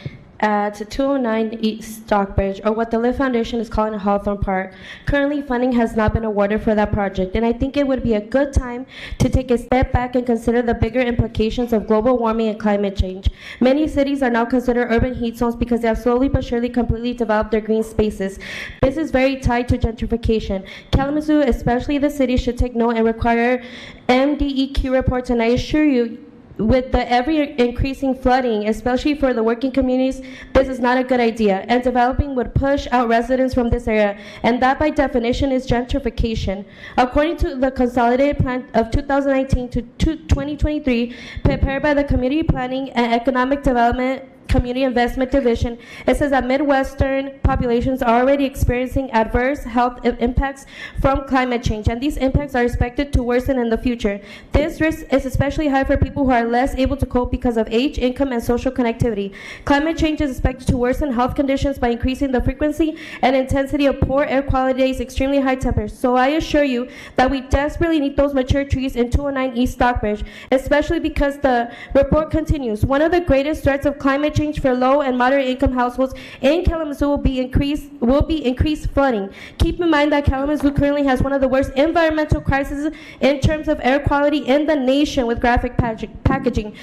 at 209 East Stockbridge, or what the Lift Foundation is calling Hawthorne Park. Currently, funding has not been awarded for that project, and I think it would be a good time to take a step back and consider the bigger implications of global warming and climate change. Many cities are now considered urban heat zones because they have slowly but surely completely developed their green spaces. This is very tied to gentrification. Kalamazoo, especially the city, should take note and require MDEQ reports, and I assure you, with the ever-increasing flooding, especially for the working communities, this is not a good idea, and developing would push out residents from this area, and that by definition is gentrification. According to the Consolidated Plan of 2019 to 2023, prepared by the Community Planning and Economic Development Community Investment Division, it says that Midwestern populations are already experiencing adverse health impacts from climate change, and these impacts are expected to worsen in the future. This risk is especially high for people who are less able to cope because of age, income, and social connectivity. Climate change is expected to worsen health conditions by increasing the frequency and intensity of poor air quality days, extremely high temperatures. So I assure you that we desperately need those mature trees in 209 East Stockbridge, especially because the report continues. One of the greatest threats of climate change for low and moderate income households in Kalamazoo will be increased flooding. Keep in mind that Kalamazoo currently has one of the worst environmental crises in terms of air quality in the nation with graphic packaging,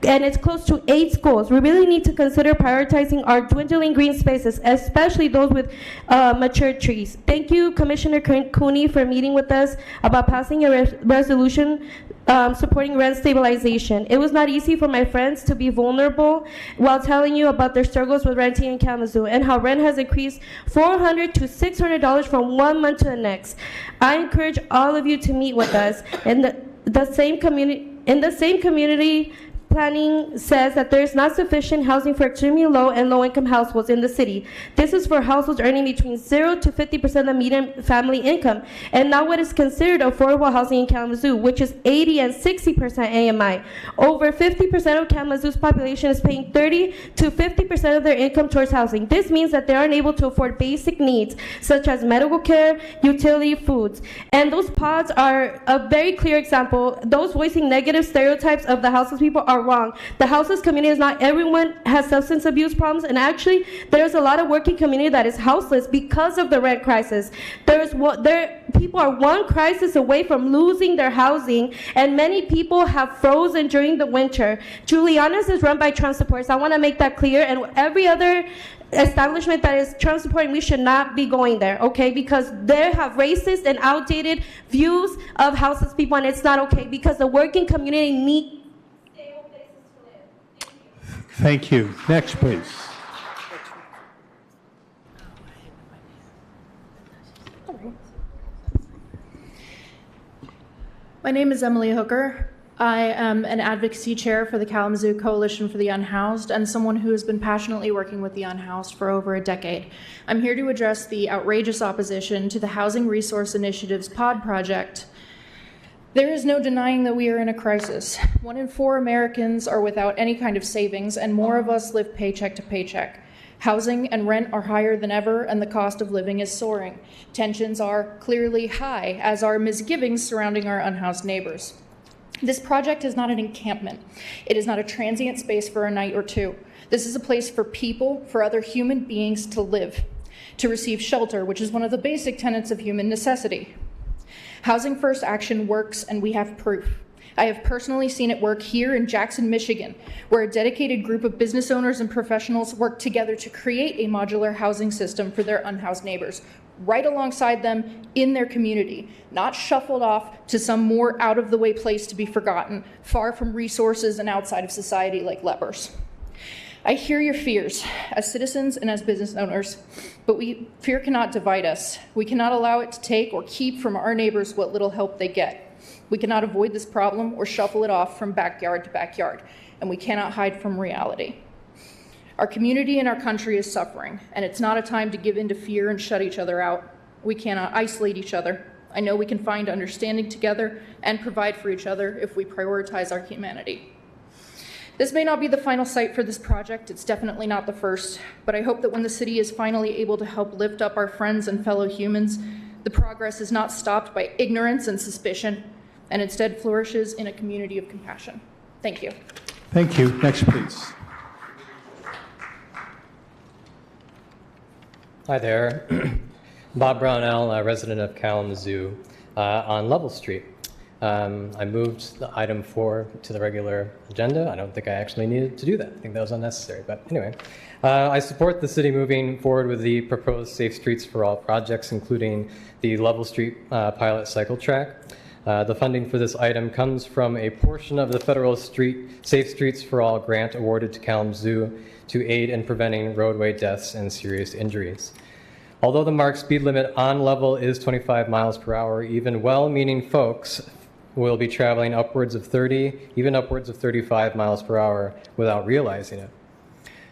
and it's close to 8 schools. We really need to consider prioritizing our dwindling green spaces, especially those with mature trees. Thank you, Commissioner Cooney, for meeting with us about passing a resolution supporting rent stabilization. It was not easy for my friends to be vulnerable while telling you about their struggles with renting in Kalamazoo and how rent has increased $400 to $600 from one month to the next. I encourage all of you to meet with us in the same community. Planning says that there is not sufficient housing for extremely low and low-income households in the city. This is for households earning between 0 to 50% of the median family income, and not what is considered affordable housing in Kalamazoo, which is 80 and 60% AMI. Over 50% of Kalamazoo's population is paying 30 to 50% of their income towards housing. This means that they aren't able to afford basic needs, such as medical care, utility, foods. And those pods are a very clear example. Those voicing negative stereotypes of the houseless people are wrong. The houseless community is not everyone has substance abuse problems, and actually there's a lot of working community that is houseless because of the rent crisis. People are one crisis away from losing their housing, and many people have frozen during the winter. Juliana's is run by Trump supporters. I want to make that clear, and every other establishment that is Trump supporting, we should not be going there, okay? Because they have racist and outdated views of houseless people, and it's not okay because the working community needs. Thank you. Next, please. My name is Emily Hooker. I am an advocacy chair for the Kalamazoo Coalition for the Unhoused and someone who has been passionately working with the unhoused for over a decade. I'm here to address the outrageous opposition to the Housing Resource Initiative's POD project. There is no denying that we are in a crisis. 1 in 4 Americans are without any kind of savings, and more of us live paycheck to paycheck. Housing and rent are higher than ever, and the cost of living is soaring. Tensions are clearly high, as are misgivings surrounding our unhoused neighbors. This project is not an encampment. It is not a transient space for a night or two. This is a place for people, for other human beings to live, to receive shelter, which is one of the basic tenets of human necessity. Housing First Action works, and we have proof. I have personally seen it work here in Jackson, Michigan, where a dedicated group of business owners and professionals work together to create a modular housing system for their unhoused neighbors, right alongside them in their community, not shuffled off to some more out-of-the-way place to be forgotten, far from resources and outside of society like lepers. I hear your fears as citizens and as business owners, but fear cannot divide us. We cannot allow it to take or keep from our neighbors what little help they get. We cannot avoid this problem or shuffle it off from backyard to backyard, and we cannot hide from reality. Our community and our country is suffering, and it's not a time to give in to fear and shut each other out. We cannot isolate each other. I know we can find understanding together and provide for each other if we prioritize our humanity. This may not be the final site for this project, it's definitely not the first, but I hope that when the city is finally able to help lift up our friends and fellow humans, the progress is not stopped by ignorance and suspicion. and instead flourishes in a community of compassion. Thank you. Thank you. Next, please. Hi there. Bob Brownell, a resident of Kalamazoo on Level Street. I moved the item 4 to the regular agenda. I don't think I actually needed to do that. I think that was unnecessary. But anyway, I support the city moving forward with the proposed Safe Streets for All projects, including the Level Street pilot cycle track. The funding for this item comes from a portion of the federal Safe Streets for All grant awarded to Kalamazoo to aid in preventing roadway deaths and serious injuries. Although the marked speed limit on Level is 25 miles per hour, even well-meaning folks will be traveling upwards of 30, even upwards of 35 miles per hour without realizing it.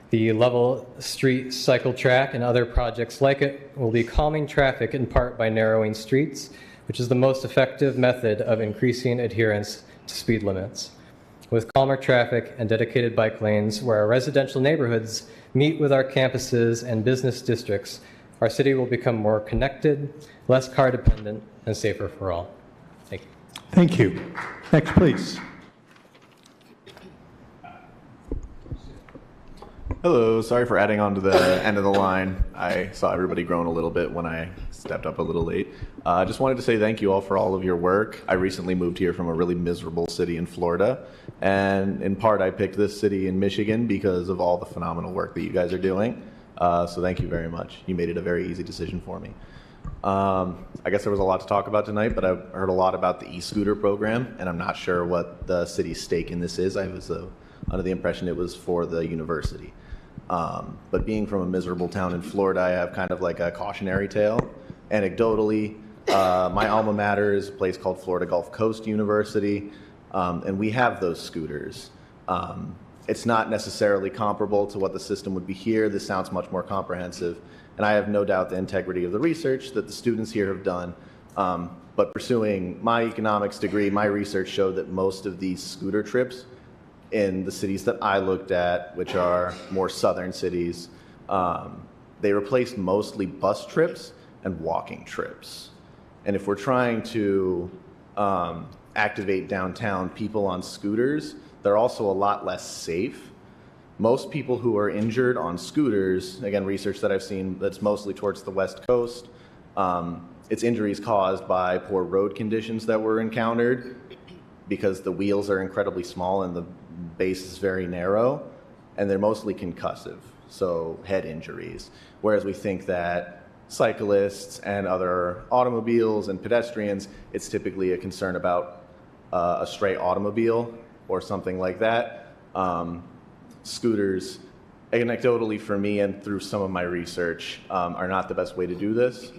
The Level Street cycle track and other projects like it will be calming traffic in part by narrowing streets, which is the most effective method of increasing adherence to speed limits. With calmer traffic and dedicated bike lanes where our residential neighborhoods meet with our campuses and business districts, our city will become more connected, less car dependent, and safer for all. Thank you. Thank you. Next, please. Hello, sorry for adding on to the end of the line. I saw everybody groan a little bit when I stepped up a little late. I just wanted to say thank you all for all of your work. I recently moved here from a really miserable city in Florida, and in part I picked this city in Michigan because of all the phenomenal work that you guys are doing. So thank you very much. You made it a very easy decision for me. I guess there was a lot to talk about tonight, but I've heard a lot about the e-scooter program, and I'm not sure what the city's stake in this is. I was under the impression it was for the university. But being from a miserable town in Florida, I have kind of like a cautionary tale. Anecdotally, my alma mater is a place called Florida Gulf Coast University, and we have those scooters. It's not necessarily comparable to what the system would be here. This sounds much more comprehensive, and I have no doubt the integrity of the research that the students here have done. But pursuing my economics degree, my research showed that most of these scooter trips in the cities that I looked at, which are more southern cities, they replaced mostly bus trips and walking trips. And if we're trying to activate downtown people on scooters, they're also a lot less safe. Most people who are injured on scooters, again, research that I've seen that's mostly towards the West Coast, it's injuries caused by poor road conditions that were encountered because the wheels are incredibly small and the base is very narrow, and they're mostly concussive, so head injuries. Whereas we think that cyclists and other automobiles and pedestrians, it's typically a concern about a stray automobile or something like that. Scooters, anecdotally for me and through some of my research, are not the best way to do this.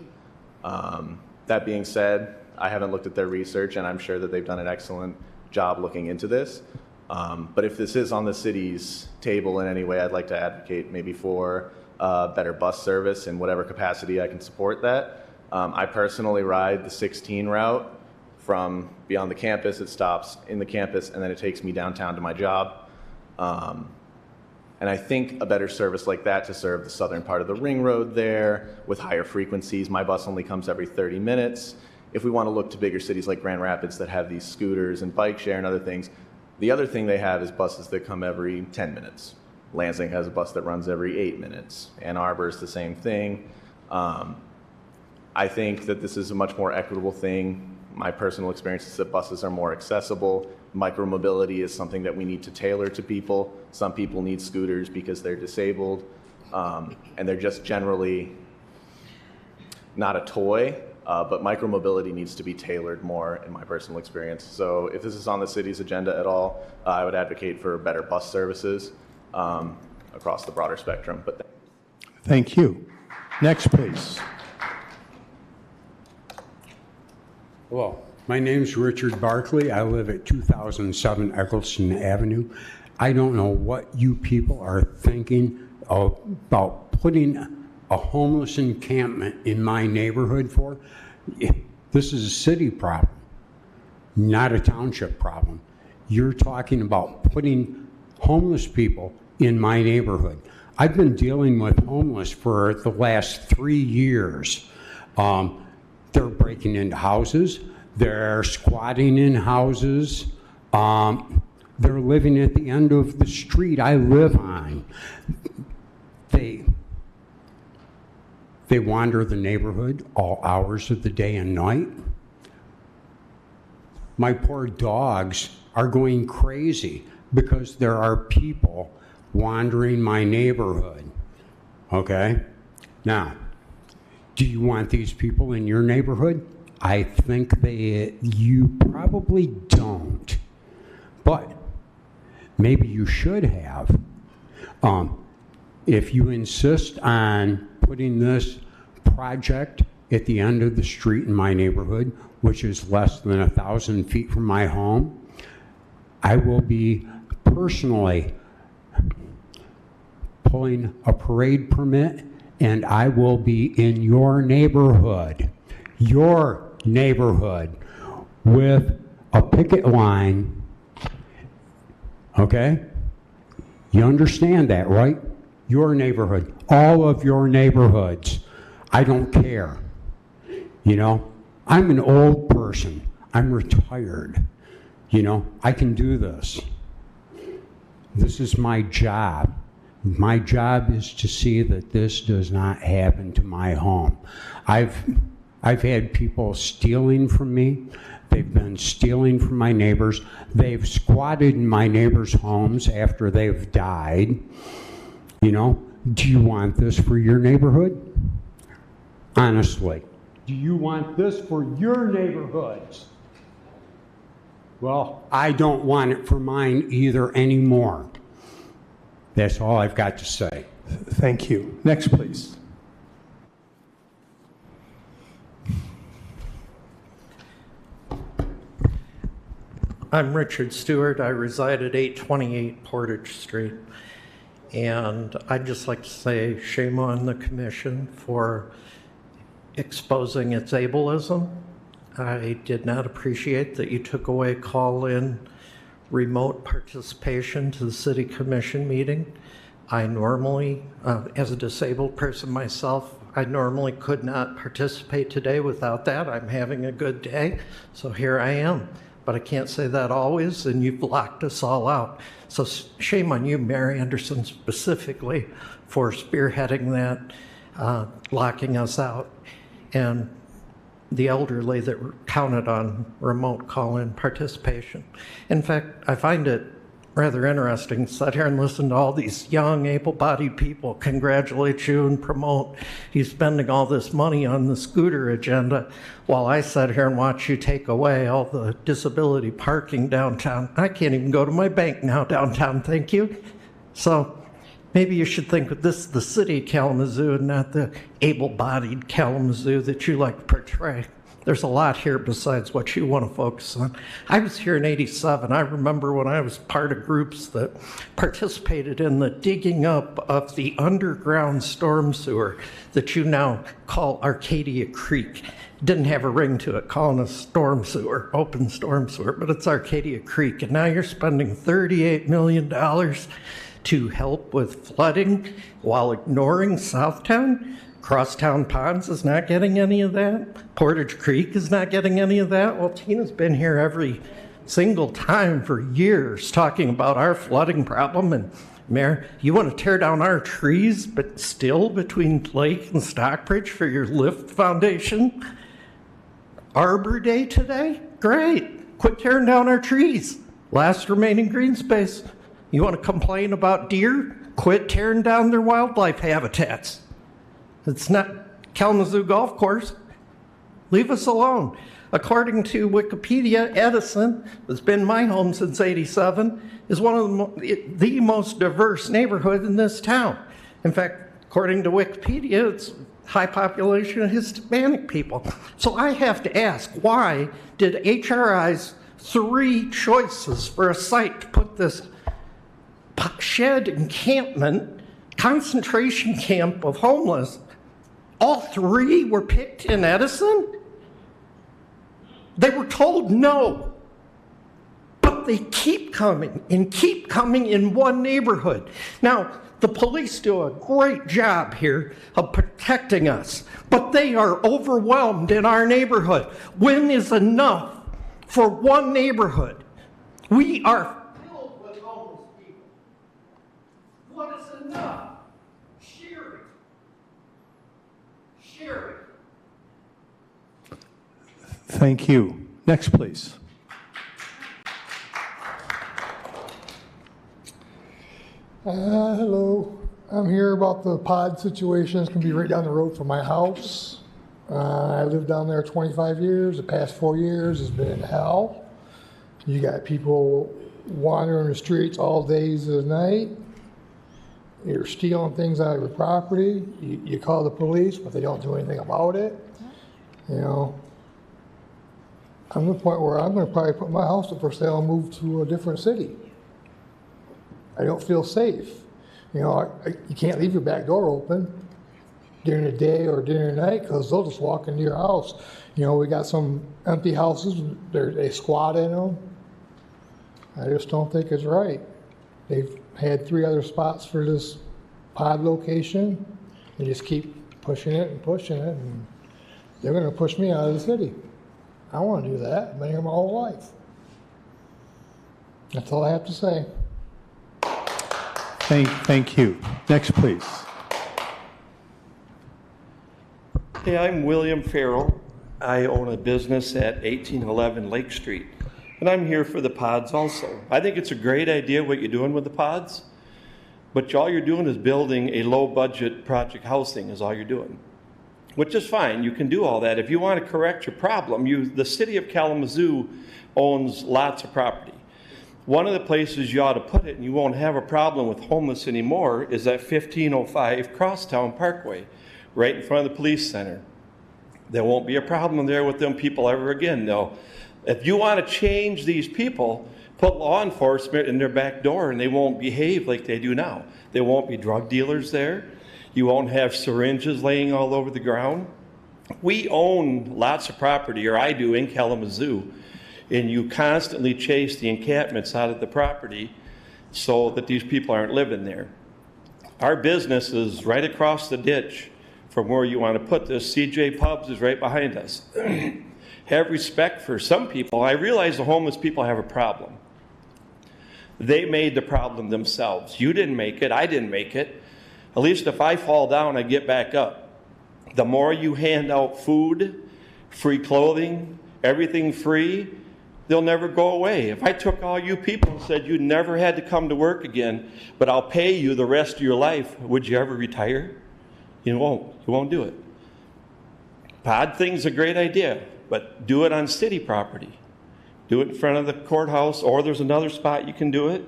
That being said, I haven't looked at their research, and I'm sure that they've done an excellent job looking into this. But if this is on the city's table in any way, I'd like to advocate maybe for better bus service in whatever capacity I can support that. I personally ride the 16 route from beyond the campus. It stops in the campus, and then it takes me downtown to my job. And I think a better service like that to serve the southern part of the ring road there with higher frequencies. My bus only comes every 30 minutes. If we want to look to bigger cities like Grand Rapids that have these scooters and bike share and other things, the other thing they have is buses that come every 10 minutes. Lansing has a bus that runs every 8 minutes. Ann Arbor is the same thing. I think that this is a much more equitable thing. My personal experience is that buses are more accessible. Micromobility is something that we need to tailor to people. Some people need scooters because they're disabled, and they're just generally not a toy, but micromobility needs to be tailored more in my personal experience. So if this is on the city's agenda at all, I would advocate for better bus services across the broader spectrum. But Thank you. Next, please. Hello, my name is Richard Barkley. I live at 2007 Eccleston Avenue. I don't know what you people are thinking about putting a homeless encampment in my neighborhood for. This is a city problem, not a township problem. You're talking about putting homeless people in my neighborhood. I've been dealing with homeless for the last 3 years. They're breaking into houses. They're squatting in houses. They're living at the end of the street I live on. They wander the neighborhood all hours of the day and night. My poor dogs are going crazy because there are people wandering my neighborhood. Okay? Now, do you want these people in your neighborhood? I think you probably don't. But maybe you should have. If you insist on putting this project at the end of the street in my neighborhood, which is less than 1,000 feet from my home, I will be personally pulling a parade permit, and I will be in your neighborhood, with a picket line. Okay? You understand that, right? Your neighborhood, all of your neighborhoods. I don't care. You know, I'm an old person. I'm retired. You know, I can do this. This is my job. My job is to see that this does not happen to my home. I've had people stealing from me. They've been stealing from my neighbors. They've squatted in my neighbors' homes after they've died. You know, do you want this for your neighborhood? Honestly, do you want this for your neighborhoods? Well, I don't want it for mine either anymore. That's all I've got to say. Thank you. Next, please. I'm Richard Stewart. I reside at 828 Portage Street. And I'd just like to say shame on the commission for exposing its ableism. I did not appreciate that you took away call-in remote participation to the city commission meeting. I normally, as a disabled person myself, I normally could not participate today without that. I'm having a good day, so here I am. But I can't say that always, and you've locked us all out. So shame on you, Mary Anderson, specifically, for spearheading that, locking us out, and the elderly that were counted on remote call-in participation. In fact, I find it rather interesting to sit here and listen to all these young, able-bodied people congratulate you and promote you spending all this money on the scooter agenda, while I sat here and watch you take away all the disability parking downtown. I can't even go to my bank now downtown, thank you. So maybe you should think of this the city of Kalamazoo and not the able-bodied Kalamazoo that you like to portray. There's a lot here besides what you want to focus on. I was here in '87. I remember when I was part of groups that participated in the digging up of the underground storm sewer that you now call Arcadia Creek. Didn't have a ring to it, calling it storm sewer, open storm sewer, but it's Arcadia Creek. And now you're spending $38 million to help with flooding while ignoring Southtown. Crosstown Ponds is not getting any of that. Portage Creek is not getting any of that. Well, Tina's been here every single time for years talking about our flooding problem. And Mayor, you want to tear down our trees, but still between Lake and Stockbridge for your Lift Foundation? Arbor Day today? Great. Quit tearing down our trees. Last remaining green space. You want to complain about deer? Quit tearing down their wildlife habitats. It's not Kalamazoo Golf Course. Leave us alone. According to Wikipedia, Edison, that's been my home since '87, is one of the most diverse neighborhoods in this town. In fact, according to Wikipedia, it's high population of Hispanic people. So I have to ask, why did HRI's 3 choices for a site to put this shed encampment, concentration camp of homeless, all 3 were picked in Edison? They were told no, but they keep coming in one neighborhood. Now, The police do a great job here of protecting us, but they are overwhelmed in our neighborhood. When is enough for one neighborhood? We are filled with homeless people. What is enough? Sharing. Sharing. Thank you. Next, please. Hello. I'm here about the pod situation. It's going to be right down the road from my house. I lived down there 25 years. The past 4 years has been hell. You got people wandering the streets all days of the night. You're stealing things out of your property. You call the police, but they don't do anything about it. You know, I'm to the point where I'm going to probably put my house up for sale and move to a different city. I don't feel safe. You know, you can't leave your back door open during the day or during the night because they'll just walk into your house. You know, we got some empty houses. They squat in them. I just don't think it's right. They've had 3 other spots for this pod location. They just keep pushing it, and they're going to push me out of the city. I don't want to do that. I've been here my whole life. That's all I have to say. Thank you. Next, please. Hey, I'm William Farrell. I own a business at 1811 Lake Street, and I'm here for the pods also. I think it's a great idea what you're doing with the pods, but all you're doing is building a low-budget project housing is all you're doing, which is fine. You can do all that. If you want to correct your problem, the city of Kalamazoo owns lots of property. One of the places you ought to put it, and you won't have a problem with homeless anymore, is at 1505 Crosstown Parkway, right in front of the police center. There won't be a problem there with them people ever again, though. If you want to change these people, put law enforcement in their back door and they won't behave like they do now. There won't be drug dealers there. You won't have syringes laying all over the ground. We own lots of property, or I do, in Kalamazoo. And you constantly chase the encampments out of the property so that these people aren't living there. Our business is right across the ditch from where you want to put this. CJ Pubs is right behind us. Have respect for some people. I realize the homeless people have a problem. They made the problem themselves. You didn't make it. I didn't make it. At least if I fall down, I get back up. The more you hand out food, free clothing, everything free, they'll never go away. If I took all you people and said you never had to come to work again, but I'll pay you the rest of your life, would you ever retire? You won't. You won't do it. Pod thing's a great idea, but do it on city property. Do it in front of the courthouse, or there's another spot you can do it.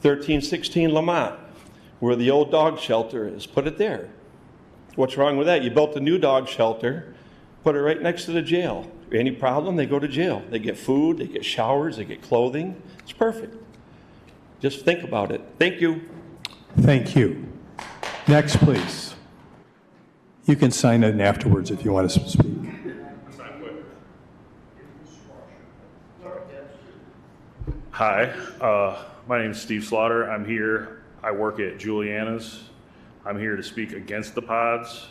1316 Lamont, where the old dog shelter is. Put it there. What's wrong with that? You built a new dog shelter, put it right next to the jail. Any problem, they go to jail. They get food, they get showers, they get clothing. It's perfect. Just think about it. Thank you. Thank you. Next, please. You can sign in afterwards if you want to speak. Hi, my name is Steve Slaughter. I'm here. I work at Juliana's. I'm here to speak against the pods.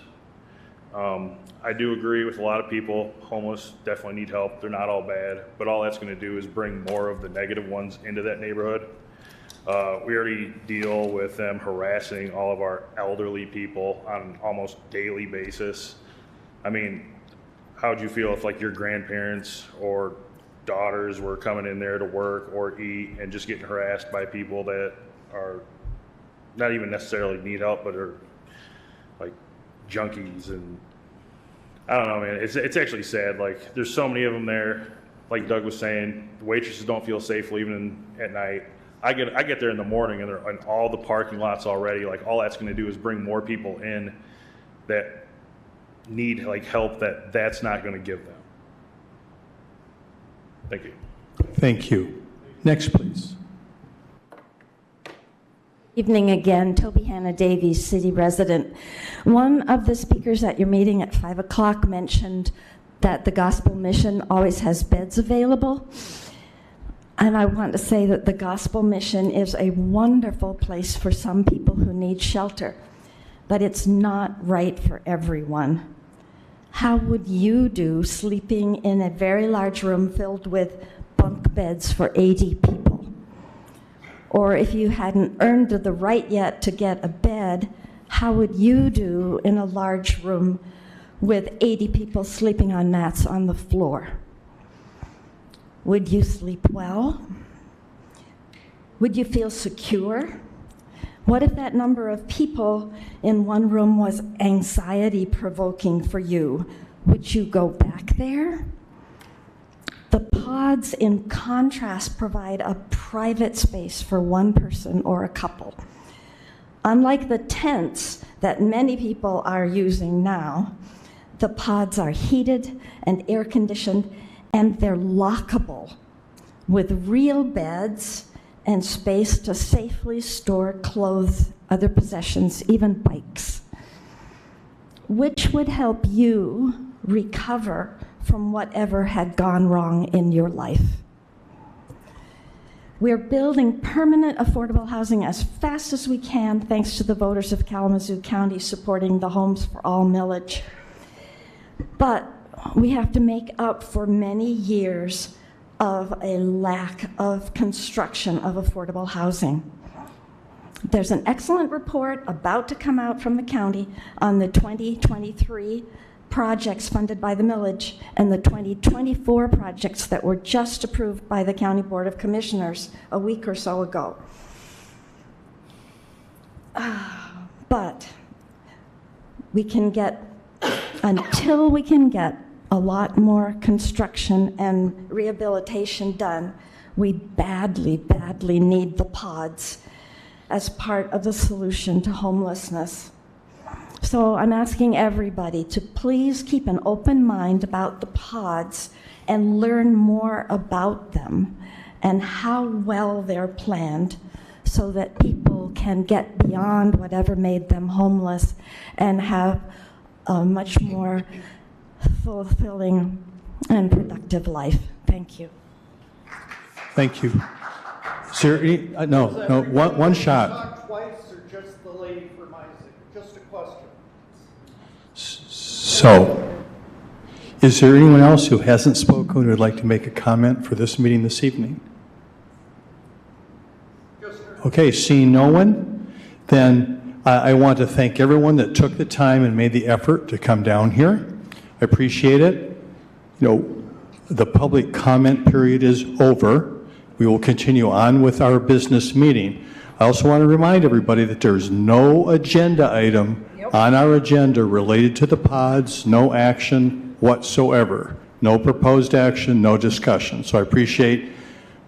I do agree with a lot of people. Homeless definitely need help. They're not all bad, but all that's going to do is bring more of the negative ones into that neighborhood. We already deal with them harassing all of our elderly people on an almost daily basis. I mean, how'd you feel if like your grandparents or daughters were coming in there to work or eat and just getting harassed by people that are not even necessarily need help, but are like junkies? And I don't know, man, it's actually sad. Like, there's so many of them there. Like Doug was saying, the waitresses don't feel safe leaving at night. I get there in the morning and they're in all the parking lots already. Like, all that's going to do is bring more people in that need like help that's not going to give them. Thank you. Thank you. Next, please. Evening again, Toby Hannah Davies, city resident. One of the speakers at your meeting at 5 o'clock mentioned that the gospel mission always has beds available. And I want to say that the Gospel Mission is a wonderful place for some people who need shelter, but it's not right for everyone. How would you do sleeping in a very large room filled with bunk beds for 80 people? Or if you hadn't earned the right yet to get a bed, how would you do in a large room with 80 people sleeping on mats on the floor? Would you sleep well? Would you feel secure? What if that number of people in one room was anxiety-provoking for you? Would you go back there? The pods, in contrast, provide a private space for one person or a couple. Unlike the tents that many people are using now, the pods are heated and air-conditioned, and they're lockable with real beds and space to safely store clothes, other possessions, even bikes. Which would help you recover from whatever had gone wrong in your life? We're building permanent affordable housing as fast as we can, thanks to the voters of Kalamazoo County supporting the Homes for All millage. But we have to make up for many years of a lack of construction of affordable housing. There's an excellent report about to come out from the county on the 2023 projects funded by the millage and the 2024 projects that were just approved by the County Board of Commissioners a week or so ago. But until we can get a lot more construction and rehabilitation done, we badly, badly need the pods as part of the solution to homelessness. So I'm asking everybody to please keep an open mind about the pods and learn more about them and how well they're planned so that people can get beyond whatever made them homeless and have a much more fulfilling and productive life. Thank you. Thank you. Is there any, one shot. Twice or just the lady from Isaac? Just a question. So, is there anyone else who hasn't spoken who would like to make a comment for this meeting this evening? Okay, seeing no one, then I want to thank everyone that took the time and made the effort to come down here. I appreciate it. The public comment period is over. We will continue on with our business meeting. I also want to remind everybody that there's no agenda item on our agenda related to the pods, no action whatsoever. No proposed action, no discussion. So I appreciate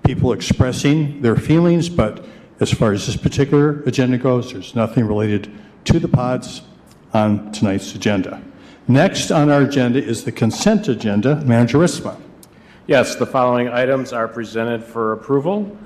people expressing their feelings, but as far as this particular agenda goes, there's nothing related to the pods on tonight's agenda. Next on our agenda is the consent agenda. Manager Risma. Yes, the following items are presented for approval.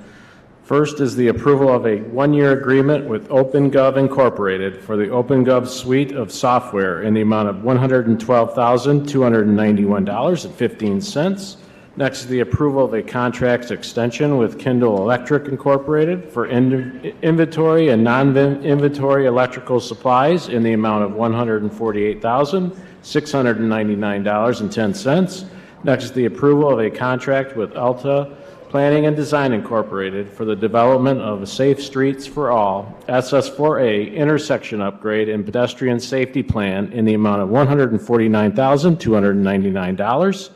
First is the approval of a one-year agreement with OpenGov Incorporated for the OpenGov suite of software in the amount of $112,291.15. Next is the approval of a contract extension with Kindle Electric Incorporated for inventory and non-inventory electrical supplies in the amount of $148,699.10. Next is the approval of a contract with Alta Planning and Design Incorporated for the development of a Safe Streets for All SS4A intersection upgrade and pedestrian safety plan in the amount of $149,299.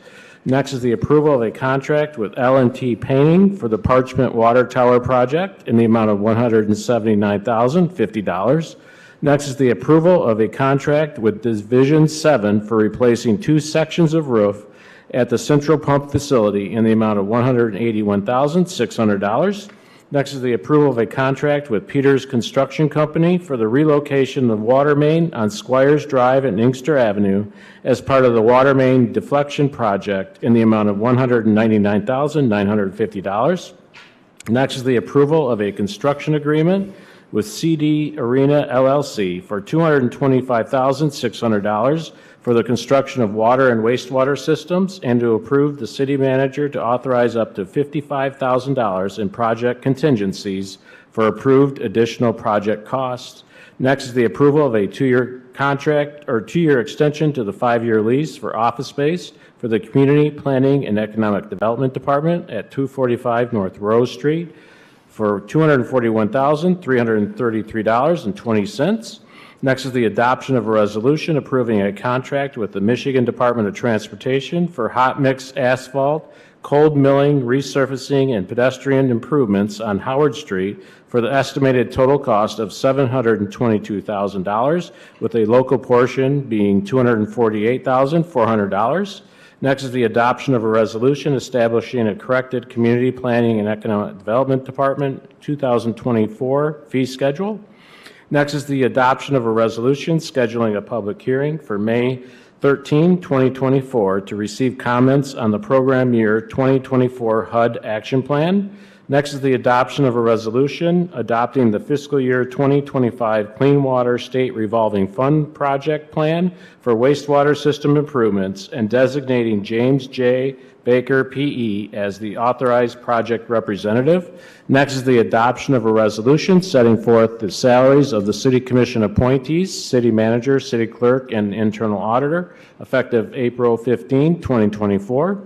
Next is the approval of a contract with L&T Painting for the Parchment Water Tower project in the amount of $179,050. Next is the approval of a contract with Division 7 for replacing 2 sections of roof at the Central Pump Facility in the amount of $181,600. Next is the approval of a contract with Peters Construction Company for the relocation of water main on Squires Drive and Inkster Avenue as part of the water main deflection project in the amount of $199,950. Next is the approval of a construction agreement with CD Arena LLC for $225,600 for the construction of water and wastewater systems, and to approve the city manager to authorize up to $55,000 in project contingencies for approved additional project costs. Next is the approval of a two-year contract or two-year extension to the 5-year lease for office space for the Community Planning and Economic Development Department at 245 North Rose Street for $241,333.20. Next is the adoption of a resolution approving a contract with the Michigan Department of Transportation for hot mix asphalt, cold milling, resurfacing, and pedestrian improvements on Howard Street for the estimated total cost of $722,000, with a local portion being $248,400. Next is the adoption of a resolution establishing a corrected Community Planning and Economic Development Department 2024 fee schedule. Next is the adoption of a resolution scheduling a public hearing for May 13, 2024 to receive comments on the program year 2024 HUD action plan. Next is the adoption of a resolution adopting the fiscal year 2025 Clean Water State Revolving Fund project plan for wastewater system improvements and designating James J. Baker, P.E. as the authorized project representative. Next is the adoption of a resolution setting forth the salaries of the City Commission appointees, City Manager, City Clerk, and Internal Auditor, effective April 15, 2024.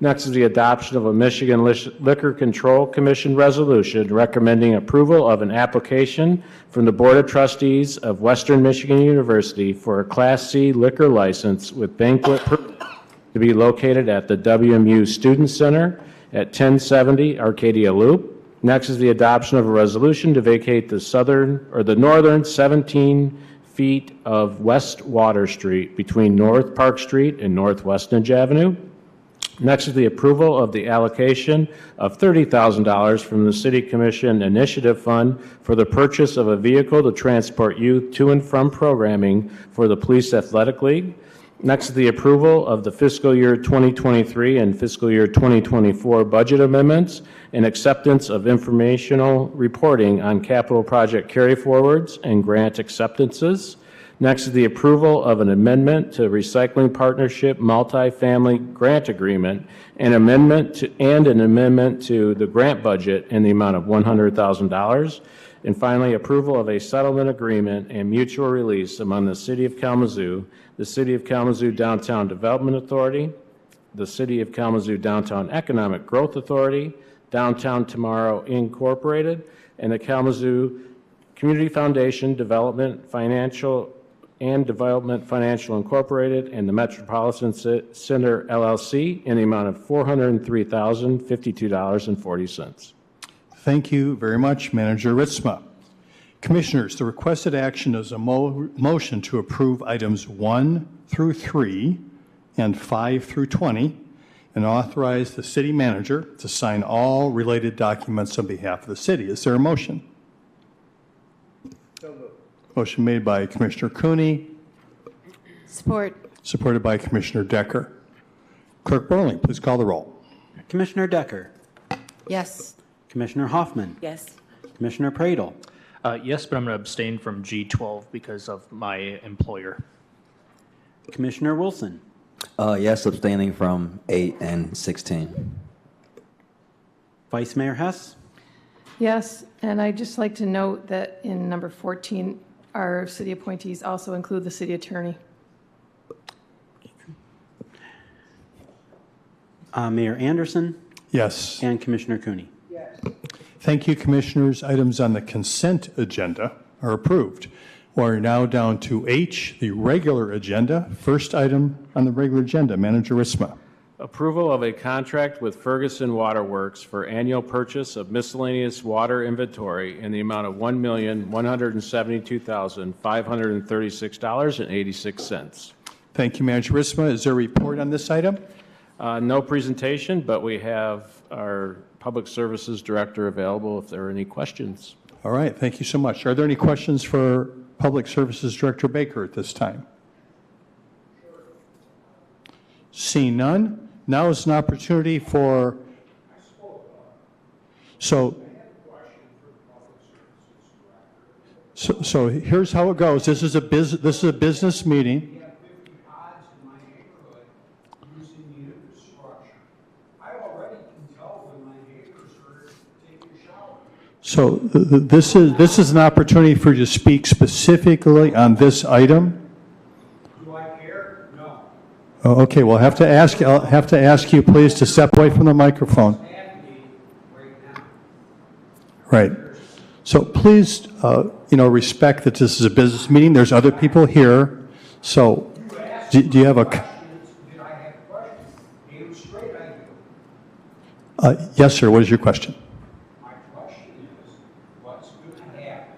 Next is the adoption of a Michigan Liquor Control Commission resolution recommending approval of an application from the Board of Trustees of Western Michigan University for a Class C liquor license with banquet permit to be located at the WMU Student Center at 1070 Arcadia Loop. Next is the adoption of a resolution to vacate the northern 17 feet of West Water Street between North Park Street and North Westnedge Avenue. Next is the approval of the allocation of $30,000 from the City Commission Initiative Fund for the purchase of a vehicle to transport youth to and from programming for the Police Athletic League. Next is the approval of the fiscal year 2023 and fiscal year 2024 budget amendments and acceptance of informational reporting on capital project carryforwards and grant acceptances. Next is the approval of an amendment to Recycling Partnership Multifamily Grant Agreement and an amendment to the grant budget in the amount of $100,000. And finally, approval of a settlement agreement and mutual release among the City of Kalamazoo, the City of Kalamazoo Downtown Development Authority, the City of Kalamazoo Downtown Economic Growth Authority, Downtown Tomorrow Incorporated, and the Kalamazoo Community Foundation Development Financial Incorporated, and the Metropolitan Center LLC in the amount of $403,052.40. Thank you very much, Manager Ritzma. Commissioners, the requested action is a motion to approve items 1 through 3 and 5 through 20 and authorize the city manager to sign all related documents on behalf of the city. Is there a motion? Motion made by Commissioner Cooney. Support. Supported by Commissioner Decker. Clerk Borling, please call the roll. Commissioner Decker. Yes. Commissioner Hoffman. Yes. Commissioner Pradel. Yes, but I'm going to abstain from G12 because of my employer. Commissioner Wilson. Yes, abstaining from 8 and 16. Vice Mayor Hess. Yes, and I'd just like to note that in number 14, our city appointees also include the city attorney. Mayor Anderson. Yes. And Commissioner Cooney. Thank you, Commissioners. Items on the consent agenda are approved. We're now down to H, the regular agenda. First item on the regular agenda, Manager Ritzma. Approval of a contract with Ferguson Waterworks for annual purchase of miscellaneous water inventory in the amount of $1,172,536.86. Thank you, Manager Ritzma. Is there a report on this item? No presentation, but we have our Public Services Director available if there are any questions. All right, thank you so much. Are there any questions for Public Services Director Baker at this time? Seeing none, now is an opportunity for... So here's how it goes. This is a business meeting. So this is an opportunity for you to speak specifically on this item. Do I care? No. Oh, okay, well, I'll have to ask you please to step away from the microphone. Right. So please, respect that this is a business meeting. There's other people here. So do you have a? Did I have questions? Damn straight I do. Yes, sir. What is your question? My question is, what's going to happen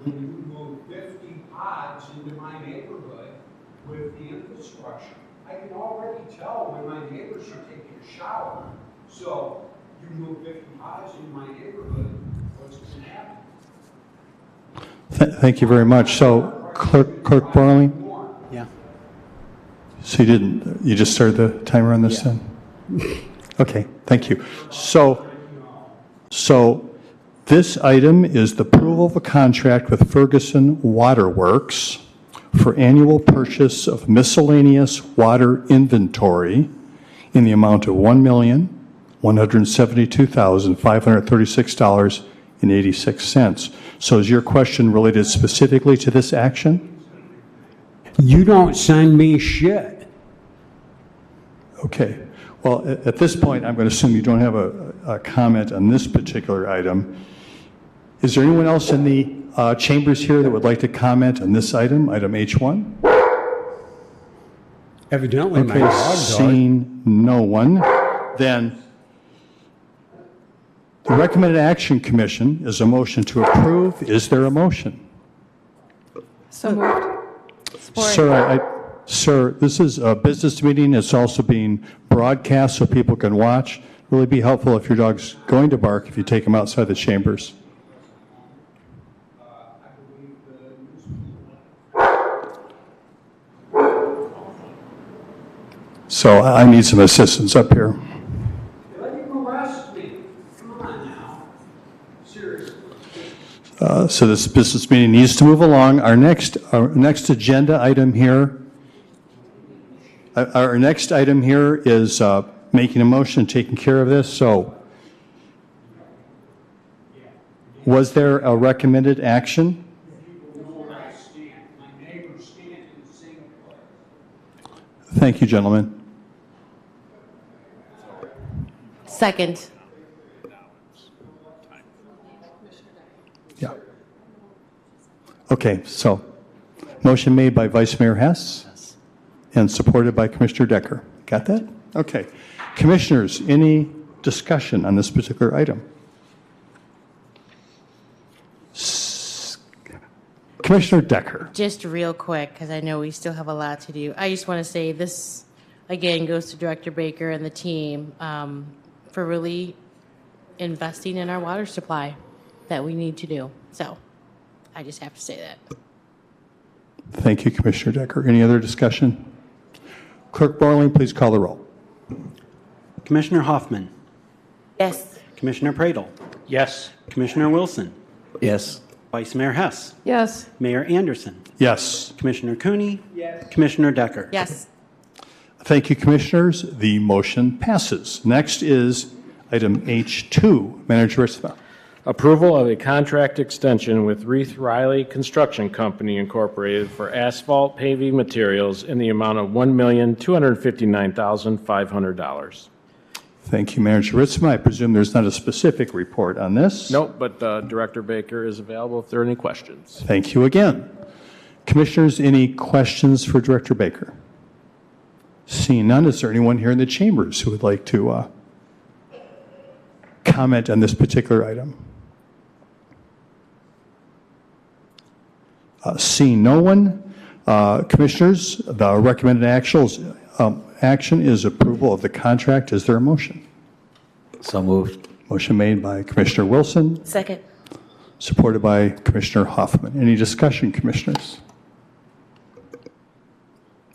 when you move 50 pods into my neighborhood with the infrastructure? I can already tell when my neighbors are taking a shower. So you move 50 pods into my neighborhood, what's going to happen? Thank you very much. So Clerk Borley? Yeah. So you just started the timer on this then? Okay, thank you. So this item is the approval of a contract with Ferguson Waterworks for annual purchase of miscellaneous water inventory in the amount of $1,172,536.86. So is your question related specifically to this action? You don't send me shit. Okay. Well, at this point, I'm going to assume you don't have a comment on this particular item. Is there anyone else in the chambers here that would like to comment on this item, item H1? Evidently, my Okay, dog does. seeing no one, then the recommended action commission is a motion to approve. Is there a motion? So moved. Support. Sir, this is a business meeting. It's also being broadcast so people can watch. It would really be helpful if your dog's going to bark if you take him outside the chambers. So I need some assistance up here. Let him arrest me. Come on now. Seriously. So this business meeting needs to move along. Our next agenda item here, is making a motion, taking care of this. So was there a recommended action? Thank you, gentlemen. Second. Yeah. Okay, so motion made by Vice Mayor Hess and supported by Commissioner Decker. Got that? Okay. Commissioners, any discussion on this particular item? Commissioner Decker. Just real quick, because I know we still have a lot to do. I just want to say this, again, goes to Director Baker and the team for really investing in our water supply that we need to do. So I just have to say that. Thank you, Commissioner Decker. Any other discussion? Clerk Borling, please call the roll. Commissioner Hoffman. Yes. Commissioner Pradle. Yes. Commissioner Wilson. Yes. Vice Mayor Hess. Yes. Mayor Anderson. Yes. Commissioner Cooney. Yes. Commissioner Decker. Yes. Thank you, Commissioners. The motion passes. Next is item H2. Manager Ritzma. Approval of a contract extension with Reith Riley Construction Company Incorporated for asphalt paving materials in the amount of $1,259,500. Thank you, Manager Ritzma. I presume there's not a specific report on this. Nope, but Director Baker is available if there are any questions. Thank you again. Commissioners, any questions for Director Baker? Seeing none, is there anyone here in the chambers who would like to comment on this particular item? Seeing no one, Commissioners, the recommended action is approval of the contract. Is there a motion? So moved. Motion made by Commissioner Wilson, Second. supported by Commissioner Hoffman. Any discussion, Commissioners?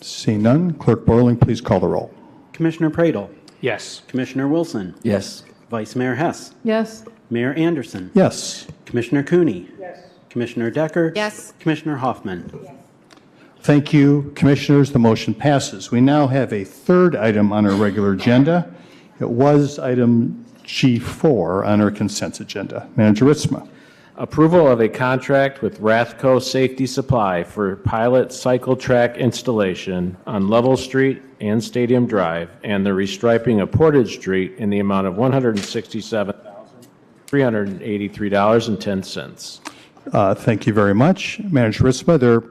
Seeing none, Clerk Borling, please call the roll. Commissioner Pradle. Yes. Commissioner Wilson. Yes. Vice Mayor Hess. Yes. Mayor Anderson. Yes. Commissioner Cooney. Yes. Commissioner Decker? Yes. Commissioner Hoffman? Thank you, Commissioners. The motion passes. We now have a third item on our regular agenda. It was item G4 on our consent agenda. Manager Ritzma. Approval of a contract with Rathco Safety Supply for pilot cycle track installation on Level Street and Stadium Drive and the restriping of Portage Street in the amount of $167,383.10. Thank you very much, Manager Ritzma.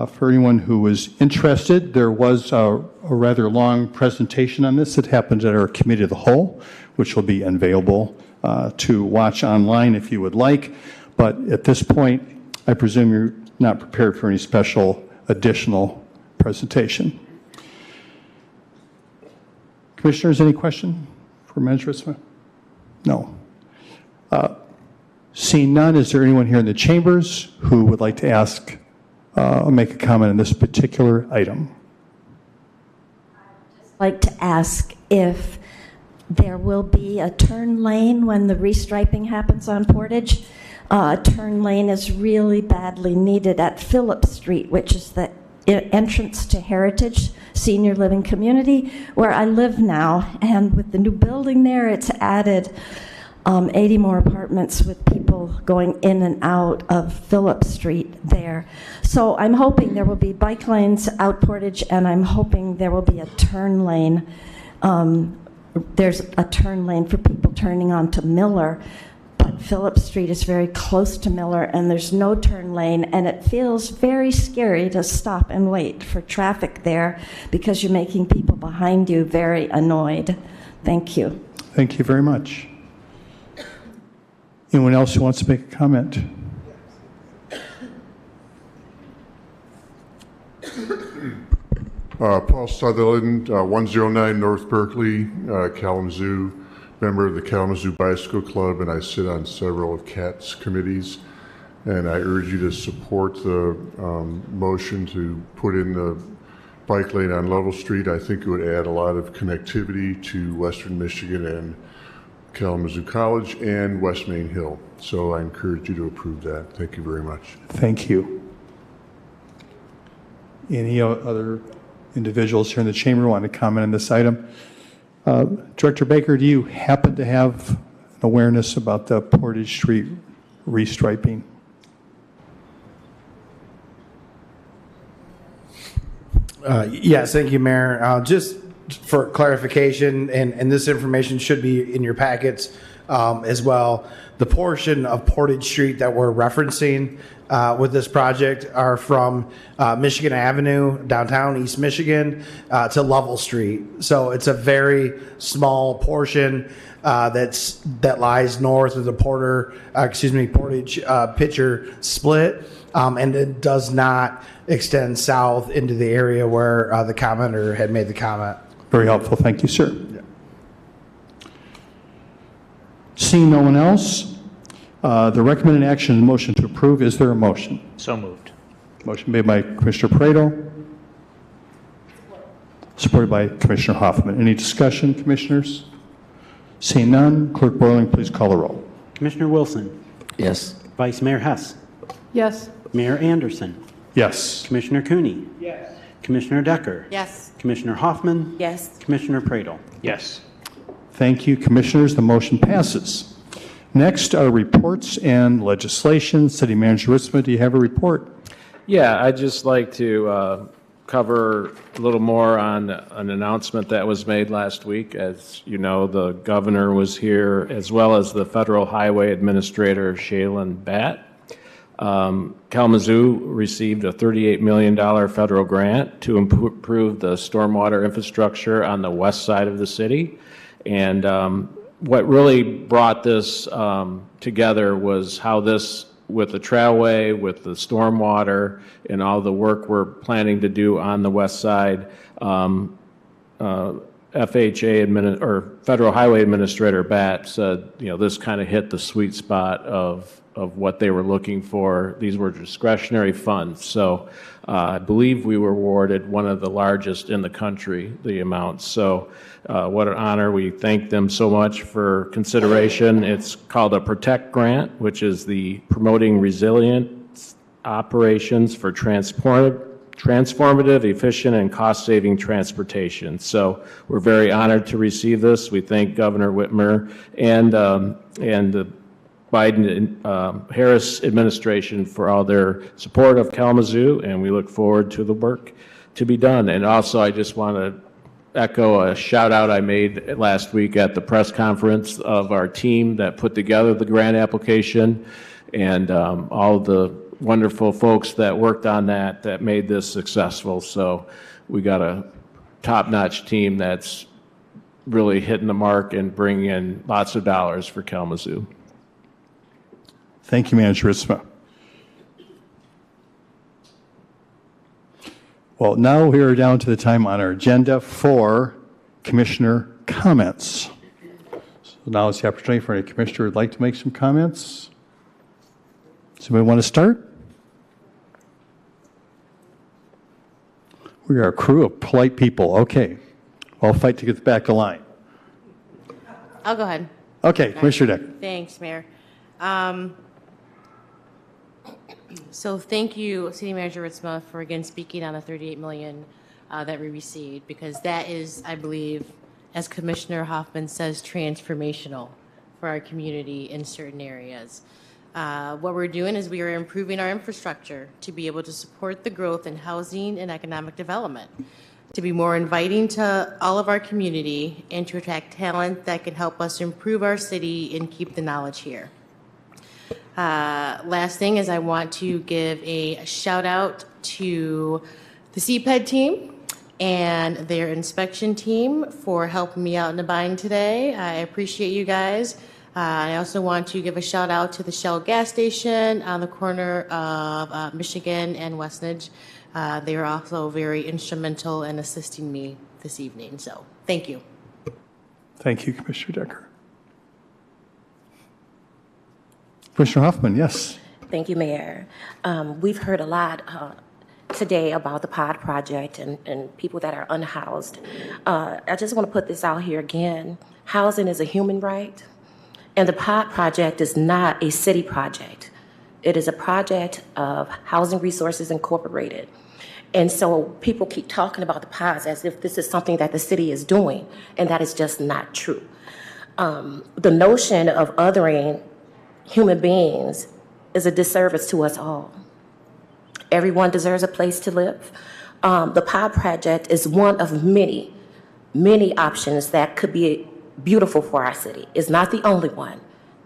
For anyone who was interested, there was a rather long presentation on this that happened at our Committee of the Whole, which will be available to watch online if you would like. But at this point, I presume you're not prepared for any special additional presentation. Commissioners, any question for Manager Ritzma? No. Seeing none, is there anyone here in the chambers who would like to ask or make a comment on this particular item? I'd like to ask if there will be a turn lane when the restriping happens on Portage. A turn lane is really badly needed at Phillip Street, which is the entrance to Heritage Senior Living Community, where I live now. And with the new building there, it's added 80 more apartments with people going in and out of Phillip Street there. So I'm hoping there will be bike lanes out Portage, and I'm hoping there will be a turn lane. There's a turn lane for people turning onto Miller, but Phillip Street is very close to Miller, and there's no turn lane, and it feels very scary to stop and wait for traffic there because you're making people behind you very annoyed. Thank you. Thank you very much. Anyone else who wants to make a comment? Paul Sutherland, 109 North Berkeley, Kalamazoo, member of the Kalamazoo Bicycle Club, and I sit on several of CAT's committees. And I urge you to support the motion to put in the bike lane on Level Street. I think it would add a lot of connectivity to Western Michigan and Kalamazoo College and West Main Hill. So I encourage you to approve that. Thank you very much. Thank you. Any other individuals here in the chamber want to comment on this item? Director Baker, do you happen to have an awareness about the Portage Street restriping? Yes, thank you, Mayor. Just for clarification, and this information should be in your packets as well, the portion of Portage Street that we're referencing with this project are from Michigan Avenue, downtown East Michigan, to Level Street. So it's a very small portion that lies north of the Portage Pitcher split, and it does not extend south into the area where the commenter had made the comment. Very helpful. Thank you, sir. Yeah. Seeing no one else, the recommended action and motion to approve, is there a motion? So moved. Motion made by Commissioner Pareto, supported by Commissioner Hoffman. Any discussion, Commissioners? Seeing none, Clerk Borling, please call the roll. Commissioner Wilson? Yes. Vice Mayor Hess? Yes. Mayor Anderson? Yes. Commissioner Cooney? Yes. Commissioner Decker? Yes. Commissioner Hoffman? Yes. Commissioner Praedel? Yes. Thank you, Commissioners. The motion passes. Next are reports and legislation. City Manager Ritzma, do you have a report? Yeah, I'd just like to cover a little more on an announcement that was made last week. As you know, the governor was here, as well as the Federal Highway Administrator, Shaylin Batt. Kalamazoo received a $38 million federal grant to improve the stormwater infrastructure on the west side of the city. And what really brought this together was how this, with the trailway, with the stormwater, and all the work we're planning to do on the west side, FHA or Federal Highway Administrator Batt said, this kind of hit the sweet spot of of what they were looking for. These were discretionary funds. So I believe we were awarded one of the largest in the country, the amounts. So what an honor. We thank them so much for consideration. It's called a PROTECT grant, which is the Promoting Resilient Operations for Transformative, Efficient, and Cost-Saving Transportation. So we're very honored to receive this. We thank Governor Whitmer and the Biden-Harris administration for all their support of Kalamazoo, and we look forward to the work to be done. And also, I just want to echo a shout out I made last week at the press conference of our team that put together the grant application, and all the wonderful folks that worked on that made this successful. So we got a top-notch team that's really hitting the mark and bringing in lots of dollars for Kalamazoo. Thank you, Manager Ritzma. Well, now we are down to the time on our agenda for commissioner comments. So now is the opportunity for any commissioner who would like to make some comments. Does anybody want to start? We are a crew of polite people. Okay. I'll fight to get back to line. I'll go ahead. Okay, Commissioner Decker. Thanks, Mayor. So thank you, City Manager Ritzma, for again speaking on the $38 million that we received, because that is, I believe, as Commissioner Hoffman says, transformational for our community in certain areas. What we're doing is we are improving our infrastructure to be able to support the growth in housing and economic development, to be more inviting to all of our community, and to attract talent that can help us improve our city and keep the knowledge here. Last thing is I want to give a shout out to the CPED team and their inspection team for helping me out in the bind today. I appreciate you guys. I also want to give a shout out to the Shell gas station on the corner of Michigan and Westnedge. They were also very instrumental in assisting me this evening. So thank you. Thank you, Commissioner Decker. Commissioner Hoffman, yes. Thank you, Mayor. We've heard a lot today about the POD project and people that are unhoused. I just want to put this out here again. Housing is a human right, and the POD project is not a city project. It is a project of Housing Resources Incorporated. And so people keep talking about the PODs as if this is something that the city is doing, and that is just not true. The notion of othering human beings is a disservice to us all. Everyone deserves a place to live. The POD project is one of many, many options that could be beautiful for our city. It's not the only one,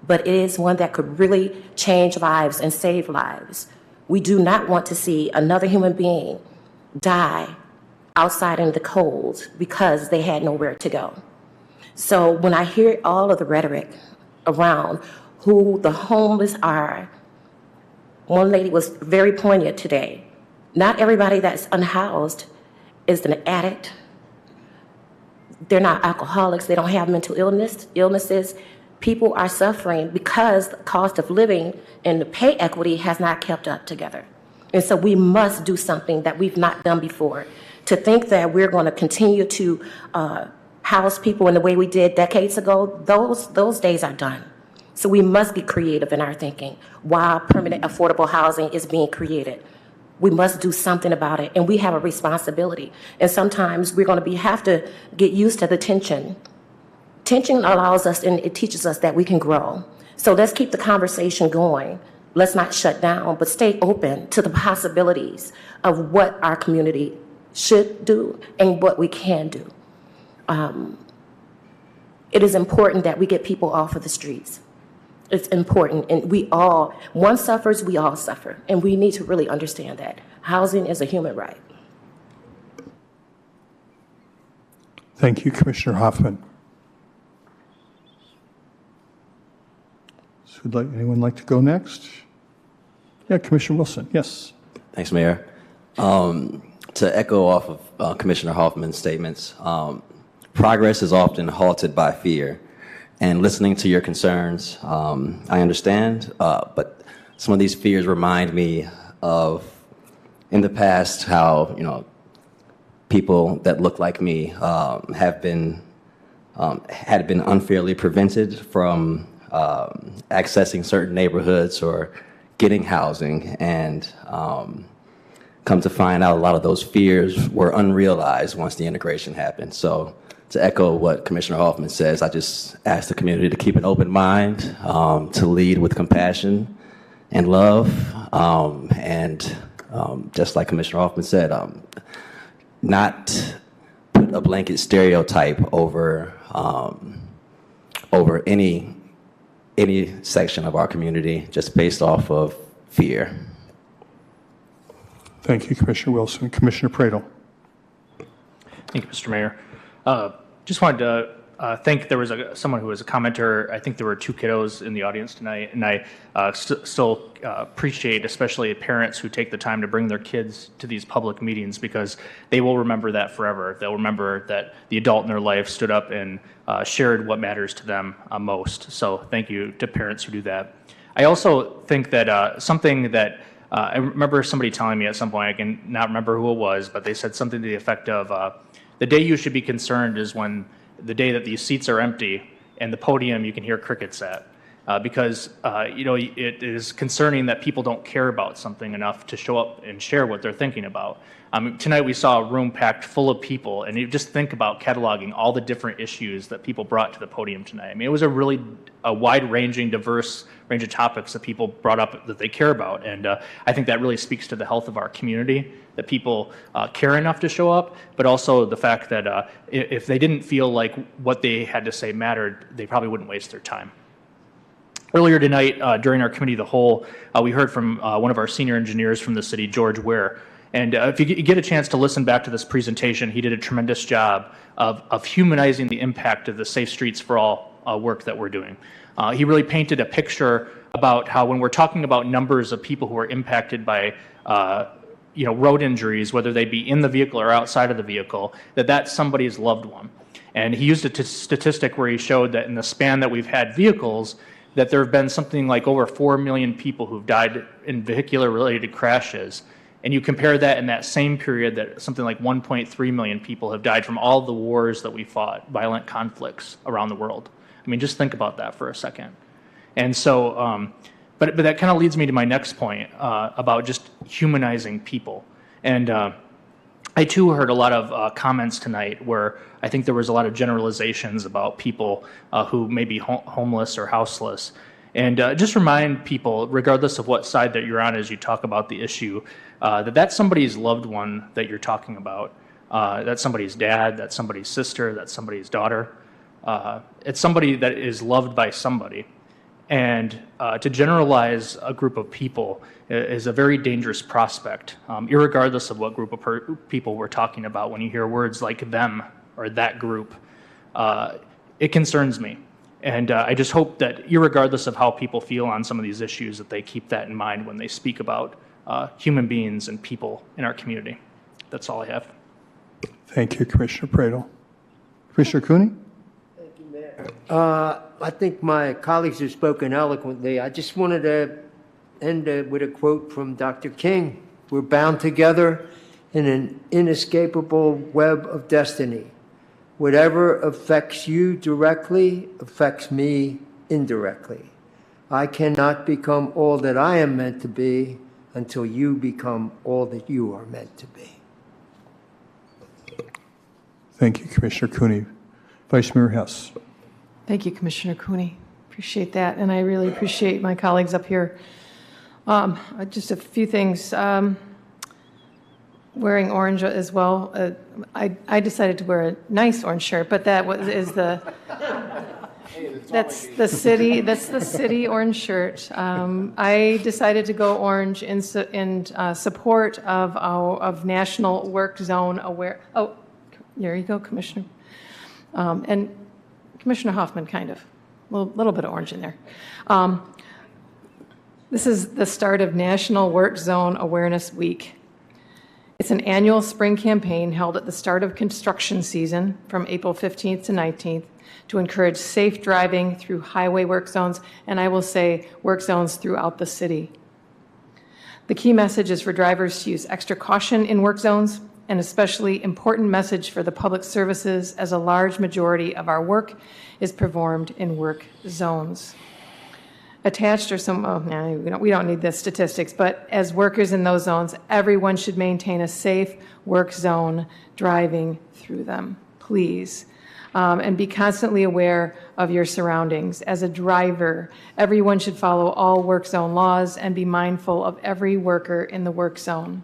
but it is one that could really change lives and save lives. We do not want to see another human being die outside in the cold because they had nowhere to go. So when I hear all of the rhetoric around who the homeless are, one lady was very poignant today. Not everybody that's unhoused is an addict. They're not alcoholics. They don't have mental illnesses. People are suffering because the cost of living and the pay equity has not kept up together. And so we must do something that we've not done before. To think that we're going to continue to house people in the way we did decades ago, those days are done. So we must be creative in our thinking while permanent affordable housing is being created. We must do something about it, and we have a responsibility. And sometimes we're going to have to get used to the tension. Tension allows us, and it teaches us that we can grow. So let's keep the conversation going. Let's not shut down, but stay open to the possibilities of what our community should do and what we can do. It is important that we get people off of the streets. It's important, and one suffers, we all suffer, and we need to really understand that. Housing is a human right. Thank you, Commissioner Hoffman. So would anyone like to go next? Yeah, Commissioner Wilson, yes. Thanks, Mayor. To echo off of Commissioner Hoffman's statements, progress is often halted by fear. and listening to your concerns. I understand, but some of these fears remind me of in the past how, people that look like me had been unfairly prevented from accessing certain neighborhoods or getting housing, and come to find out a lot of those fears were unrealized once the integration happened. So to echo what Commissioner Hoffman says, I just ask the community to keep an open mind, to lead with compassion and love, and just like Commissioner Hoffman said, not put a blanket stereotype over any section of our community just based off of fear. Thank you, Commissioner Wilson. Commissioner Pradel. Thank you, Mr. Mayor. Just wanted to think there was someone who was a commenter. I think there were 2 kiddos in the audience tonight, and I still appreciate especially parents who take the time to bring their kids to these public meetings, because they will remember that forever. They'll remember that the adult in their life stood up and shared what matters to them most. So thank you to parents who do that. I also think that something that I remember somebody telling me at some point, I can not remember who it was, but they said something to the effect of, the day you should be concerned is when the day that these seats are empty and the podium you can hear crickets at. Because it is concerning that people don't care about something enough to show up and share what they're thinking about. Tonight we saw a room packed full of people, and you just think about cataloging all the different issues that people brought to the podium tonight. I mean, it was a wide-ranging, diverse range of topics that people brought up that they care about, and I think that really speaks to the health of our community, that people care enough to show up, but also the fact that if they didn't feel like what they had to say mattered, they probably wouldn't waste their time. Earlier tonight, during our committee of the whole, we heard from one of our senior engineers from the city, George Ware. And if you get a chance to listen back to this presentation, he did a tremendous job of humanizing the impact of the Safe Streets for All work that we're doing. He really painted a picture about how when we're talking about numbers of people who are impacted by road injuries, whether they be in the vehicle or outside of the vehicle, that's somebody's loved one. And he used a statistic where he showed that in the span that we've had vehicles, that there have been something like over 4 million people who've died in vehicular-related crashes. And you compare that in that same period that something like 1.3 million people have died from all the wars that we fought, violent conflicts around the world. I mean, just think about that for a second. And so, but that kind of leads me to my next point about just humanizing people. And I too heard a lot of comments tonight where I think there was a lot of generalizations about people who may be homeless or houseless. And just remind people, regardless of what side that you're on as you talk about the issue, that's somebody's loved one that you're talking about. That's somebody's dad, that's somebody's sister, that's somebody's daughter. It's somebody that is loved by somebody. And to generalize a group of people is a very dangerous prospect, irregardless of what group of people we're talking about. When you hear words like them or that group, it concerns me. And I just hope that irregardless of how people feel on some of these issues, that they keep that in mind when they speak about human beings and people in our community. That's all I have. Thank you, Commissioner Pradel. Commissioner Cooney? Thank you, Mayor. I think my colleagues have spoken eloquently. I just wanted to end with a quote from Dr. King. We're bound together in an inescapable web of destiny. Whatever affects you directly affects me indirectly. I cannot become all that I am meant to be until you become all that you are meant to be. Thank you, Commissioner Cooney. Vice Mayor Hess. Thank you, Commissioner Cooney. Appreciate that, and I really appreciate my colleagues up here. Just a few things. Wearing orange as well. I decided to wear a nice orange shirt, but that's the city orange shirt. I decided to go orange in support of National Work Zone Aware. Oh, there you go, Commissioner. And Commissioner Hoffman, kind of. A little bit of orange in there. This is the start of National Work Zone Awareness Week. It's an annual spring campaign held at the start of construction season from April 15th to 19th to encourage safe driving through highway work zones, and I will say work zones throughout the city. The key message is for drivers to use extra caution in work zones, an especially important message for the public services, as a large majority of our work is performed in work zones. Attached are some, we don't need the statistics, but as workers in those zones, everyone should maintain a safe work zone driving through them, please. And be constantly aware of your surroundings. As a driver, everyone should follow all work zone laws and be mindful of every worker in the work zone.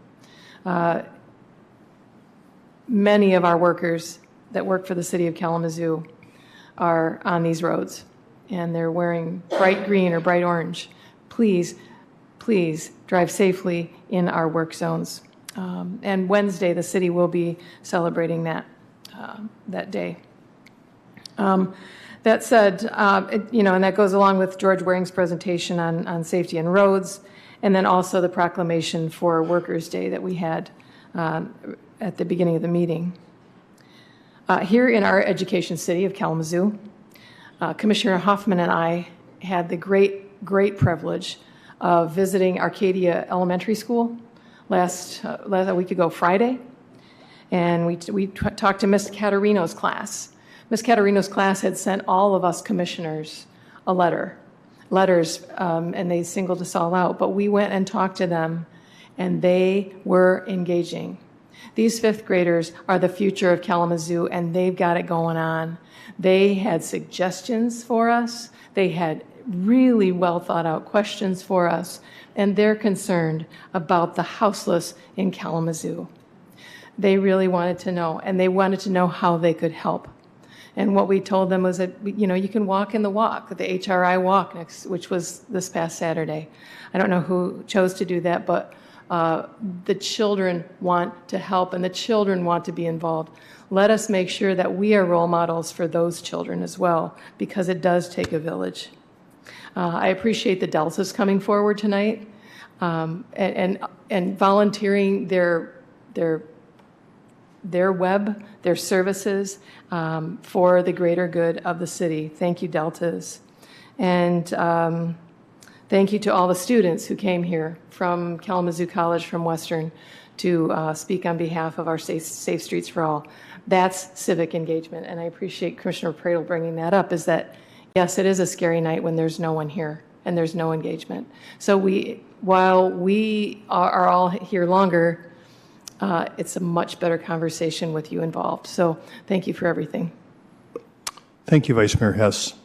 Many of our workers that work for the city of Kalamazoo are on these roads, and they're wearing bright green or bright orange. Please, please drive safely in our work zones. And Wednesday, the city will be celebrating that day. That said, and that goes along with George Waring's presentation on safety and roads, and then also the proclamation for Workers' Day that we had at the beginning of the meeting. Here in our education city of Kalamazoo, Commissioner Hoffman and I had the great privilege of visiting Arcadia Elementary School a week ago Friday, and we talked to Miss Caterino's class. Miss Caterino's class had sent all of us commissioners a letters, and they singled us all out, but we went and talked to them, and they were engaging. These fifth graders are the future of Kalamazoo, and they've got it going on. They had suggestions for us. They had really well thought out questions for us, and they're concerned about the houseless in Kalamazoo. They really wanted to know, and they wanted to know how they could help. And what we told them was that, you can walk in the walk, the HRI walk, which was this past Saturday. I don't know who chose to do that, but the children want to help, and the children want to be involved. Let us make sure that we are role models for those children as well, because it does take a village. I appreciate the Deltas coming forward tonight and volunteering their services for the greater good of the city. Thank you, Deltas. And thank you to all the students who came here from Kalamazoo College, from Western, to speak on behalf of our Safe Streets for All. That's civic engagement, and I appreciate Commissioner Pradel bringing that up, is that, yes, it is a scary night when there's no one here and there's no engagement. So while we are all here longer, it's a much better conversation with you involved. So thank you for everything. Thank you, Vice Mayor Hess.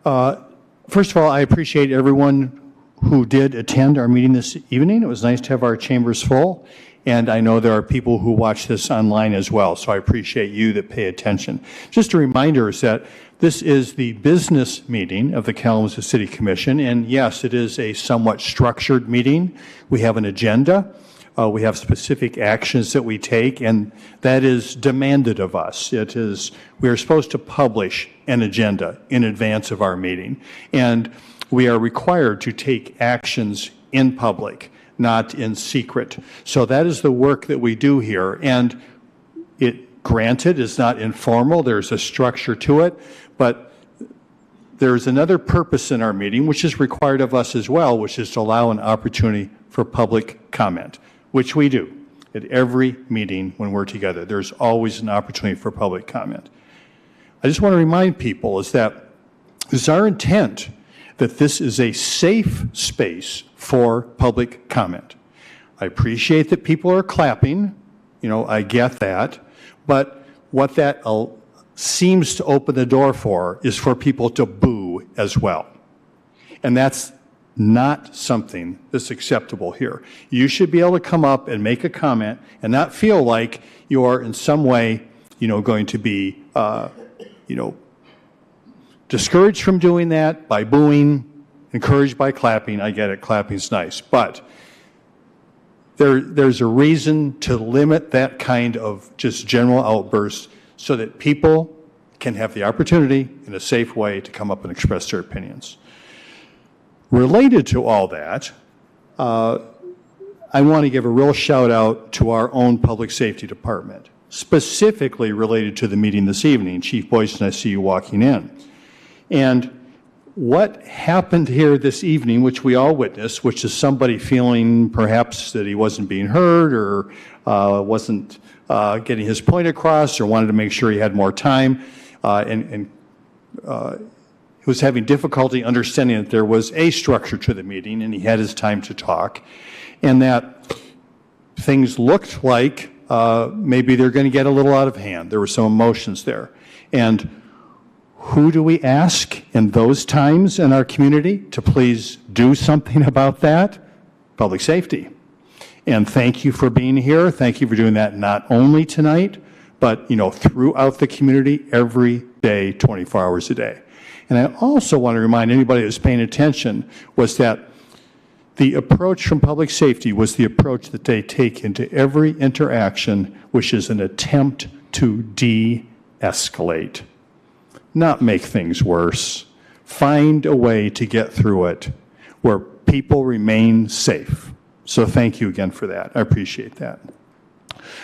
First of all, I appreciate everyone who did attend our meeting this evening. It was nice to have our chambers full, and I know there are people who watch this online as well, so I appreciate you that pay attention. Just a reminder is that this is the business meeting of the Kalamazoo City Commission, and yes, it is a somewhat structured meeting. We have an agenda. We have specific actions that we take, and that is demanded of us. We are supposed to publish an agenda in advance of our meeting, and we are required to take actions in public, not in secret. So that is the work that we do here, and it, granted, is not informal. There's a structure to it, but there's another purpose in our meeting, which is required of us as well, which is to allow an opportunity for public comment, which we do at every meeting when we're together. There's always an opportunity for public comment. I just want to remind people is that it's our intent that this is a safe space for public comment. I appreciate that people are clapping, I get that, but what that seems to open the door for is for people to boo as well. And that's not something that's acceptable here. You should be able to come up and make a comment and not feel like you're in some way, going to be, discouraged from doing that by booing, encouraged by clapping. I get it, clapping's nice, but there's a reason to limit that kind of just general outburst so that people can have the opportunity in a safe way to come up and express their opinions. Related to all that, I want to give a real shout out to our own public safety department, specifically related to the meeting this evening. Chief Boyson, I see you walking in. And what happened here this evening, which we all witnessed, which is somebody feeling perhaps that he wasn't being heard or wasn't getting his point across or wanted to make sure he had more time, and he was having difficulty understanding that there was a structure to the meeting and he had his time to talk, and that things looked like maybe they're going to get a little out of hand. There were some emotions there. And who do we ask in those times in our community to please do something about that? Public safety. And thank you for being here. Thank you for doing that not only tonight, but throughout the community every day, 24 hours a day. And I also want to remind anybody who's paying attention was that the approach from public safety was the approach that they take into every interaction, which is an attempt to de-escalate. Not make things worse. Find a way to get through it where people remain safe. So thank you again for that. I appreciate that.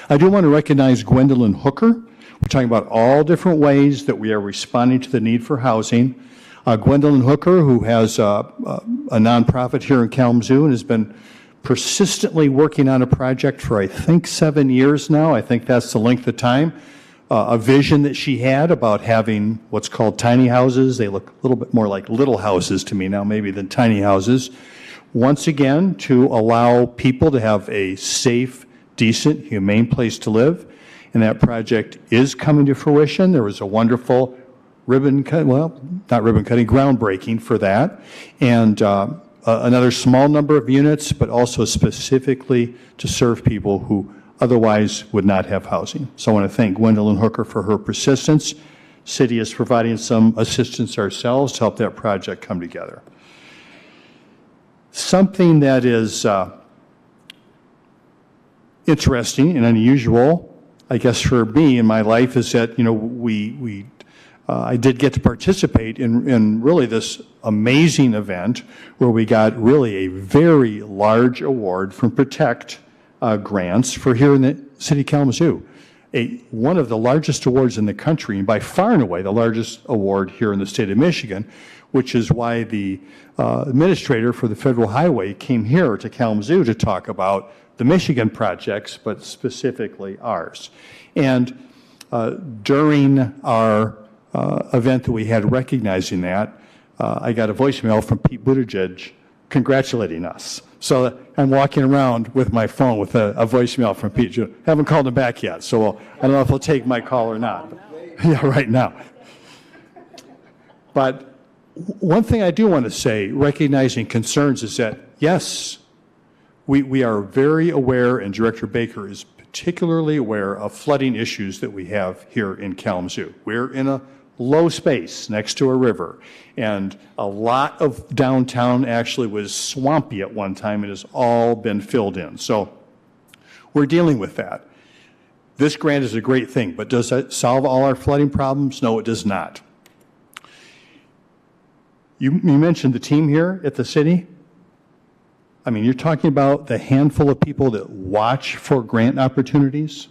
I do want to recognize Gwendolyn Hooker. We're talking about all different ways that we are responding to the need for housing. Gwendolyn Hooker, who has a nonprofit here in Kalamazoo and has been persistently working on a project for, I think, 7 years now. I think that's the length of time. A vision that she had about having what's called tiny houses. They look a little bit more like little houses to me now, maybe, than tiny houses. Once again, to allow people to have a safe, decent, humane place to live. And that project is coming to fruition. There was a wonderful groundbreaking for that. And another small number of units, but also specifically to serve people who otherwise would not have housing. So I want to thank Gwendolyn Hooker for her persistence. City is providing some assistance ourselves to help that project come together. Something that is interesting and unusual, I guess, for me in my life is that, I did get to participate in really this amazing event where we got really a very large award from Protect grants for here in the city of Kalamazoo. One of the largest awards in the country, and by far and away the largest award here in the state of Michigan, which is why the administrator for the federal highway came here to Kalamazoo to talk about the Michigan projects, but specifically ours. And during our event that we had recognizing that, I got a voicemail from Pete Buttigieg congratulating us. So I'm walking around with my phone with a voicemail from Pete. Haven't called him back yet, so I don't know if he'll take my call or not. Yeah, right now. But one thing I do want to say, recognizing concerns, is that, yes, we are very aware, and Director Baker is particularly aware of flooding issues that we have here in Kalamazoo. We're in a low space next to a river, and a lot of downtown actually was swampy at one time. It has all been filled in. So we're dealing with that. This grant is a great thing, but does it solve all our flooding problems? No, it does not. You mentioned the team here at the city. I mean, you're talking about the handful of people that watch for grant opportunities,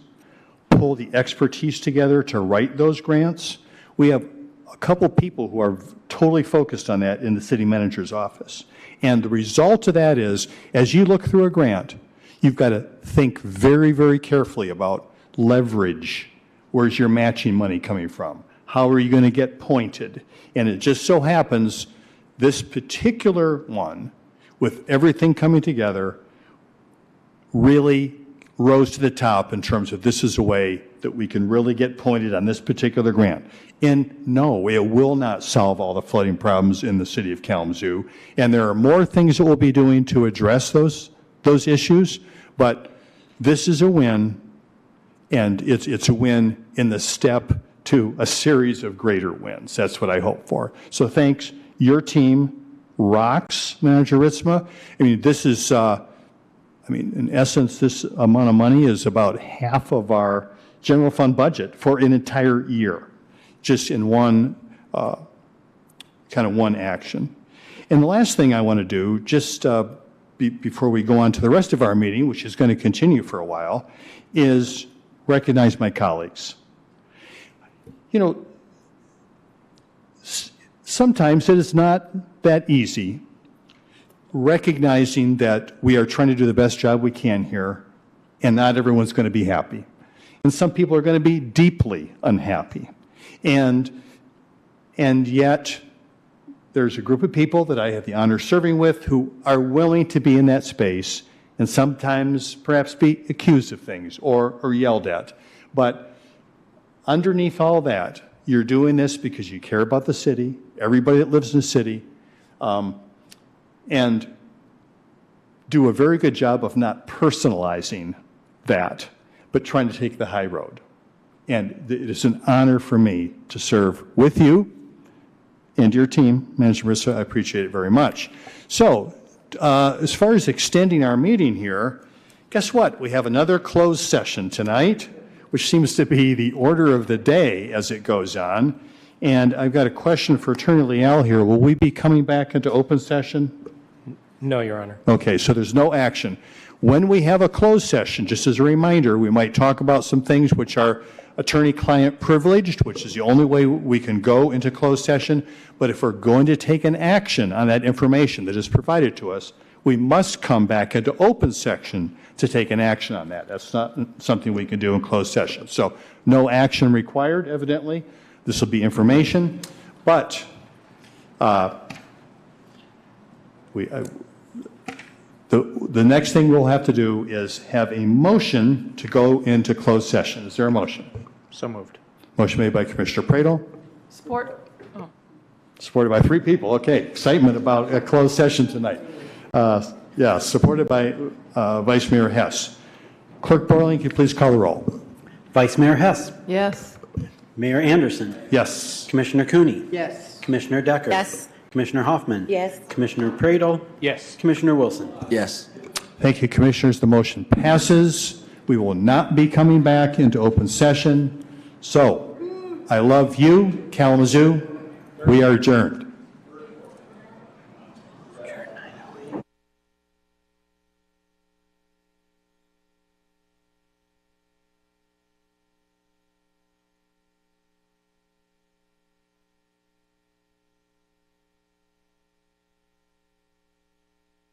pull the expertise together to write those grants. We have a couple people who are totally focused on that in the city manager's office. And the result of that is, as you look through a grant, you've got to think very, very carefully about leverage. Where's your matching money coming from? How are you going to get pointed? And it just so happens this particular one, with everything coming together, really rose to the top in terms of this is a way that we can really get pointed on this particular grant. And no, it will not solve all the flooding problems in the city of Kalamazoo. And there are more things that we'll be doing to address those issues, but this is a win, and it's a win in the step to a series of greater wins. That's what I hope for. So thanks. Your team rocks, Manager Ritzma. I mean, this is, in essence, this amount of money is about half of our general fund budget for an entire year, just in one, kind of one action. And the last thing I want to do, just before we go on to the rest of our meeting, which is going to continue for a while, is recognize my colleagues. You know, sometimes it is not that easy recognizing that we are trying to do the best job we can here, and not everyone's going to be happy. And some people are going to be deeply unhappy. And yet, there's a group of people that I have the honor of serving with who are willing to be in that space and sometimes perhaps be accused of things or yelled at. But underneath all that, you're doing this because you care about the city, everybody that lives in the city, and do a very good job of not personalizing that, but trying to take the high road. And it is an honor for me to serve with you and your team, Manager Marissa. I appreciate it very much. So, as far as extending our meeting here, guess what? We have another closed session tonight, which seems to be the order of the day as it goes on. And I've got a question for Attorney Leal here. Will we be coming back into open session? No, Your Honor. Okay, so there's no action. When we have a closed session, just as a reminder, we might talk about some things which are attorney-client privileged, which is the only way we can go into closed session. But if we're going to take an action on that information that is provided to us, we must come back into open session to take an action on that. That's not something we can do in closed session. So no action required, evidently. This will be information. But the next thing we'll have to do is have a motion to go into closed session. Is there a motion? So moved. Motion made by Commissioner Pradel. Support. Oh. Supported by 3 people. Okay, excitement about a closed session tonight. Yeah, supported by Vice Mayor Hess. Clerk Borling, can you please call the roll? Vice Mayor Hess. Yes. Mayor Anderson. Yes. Commissioner Cooney. Yes. Commissioner Decker. Yes. Commissioner Hoffman. Yes. Commissioner Pradel. Yes. Commissioner Wilson. Yes. Thank you, Commissioners. The motion passes. We will not be coming back into open session. So, I love you, Kalamazoo. We are adjourned.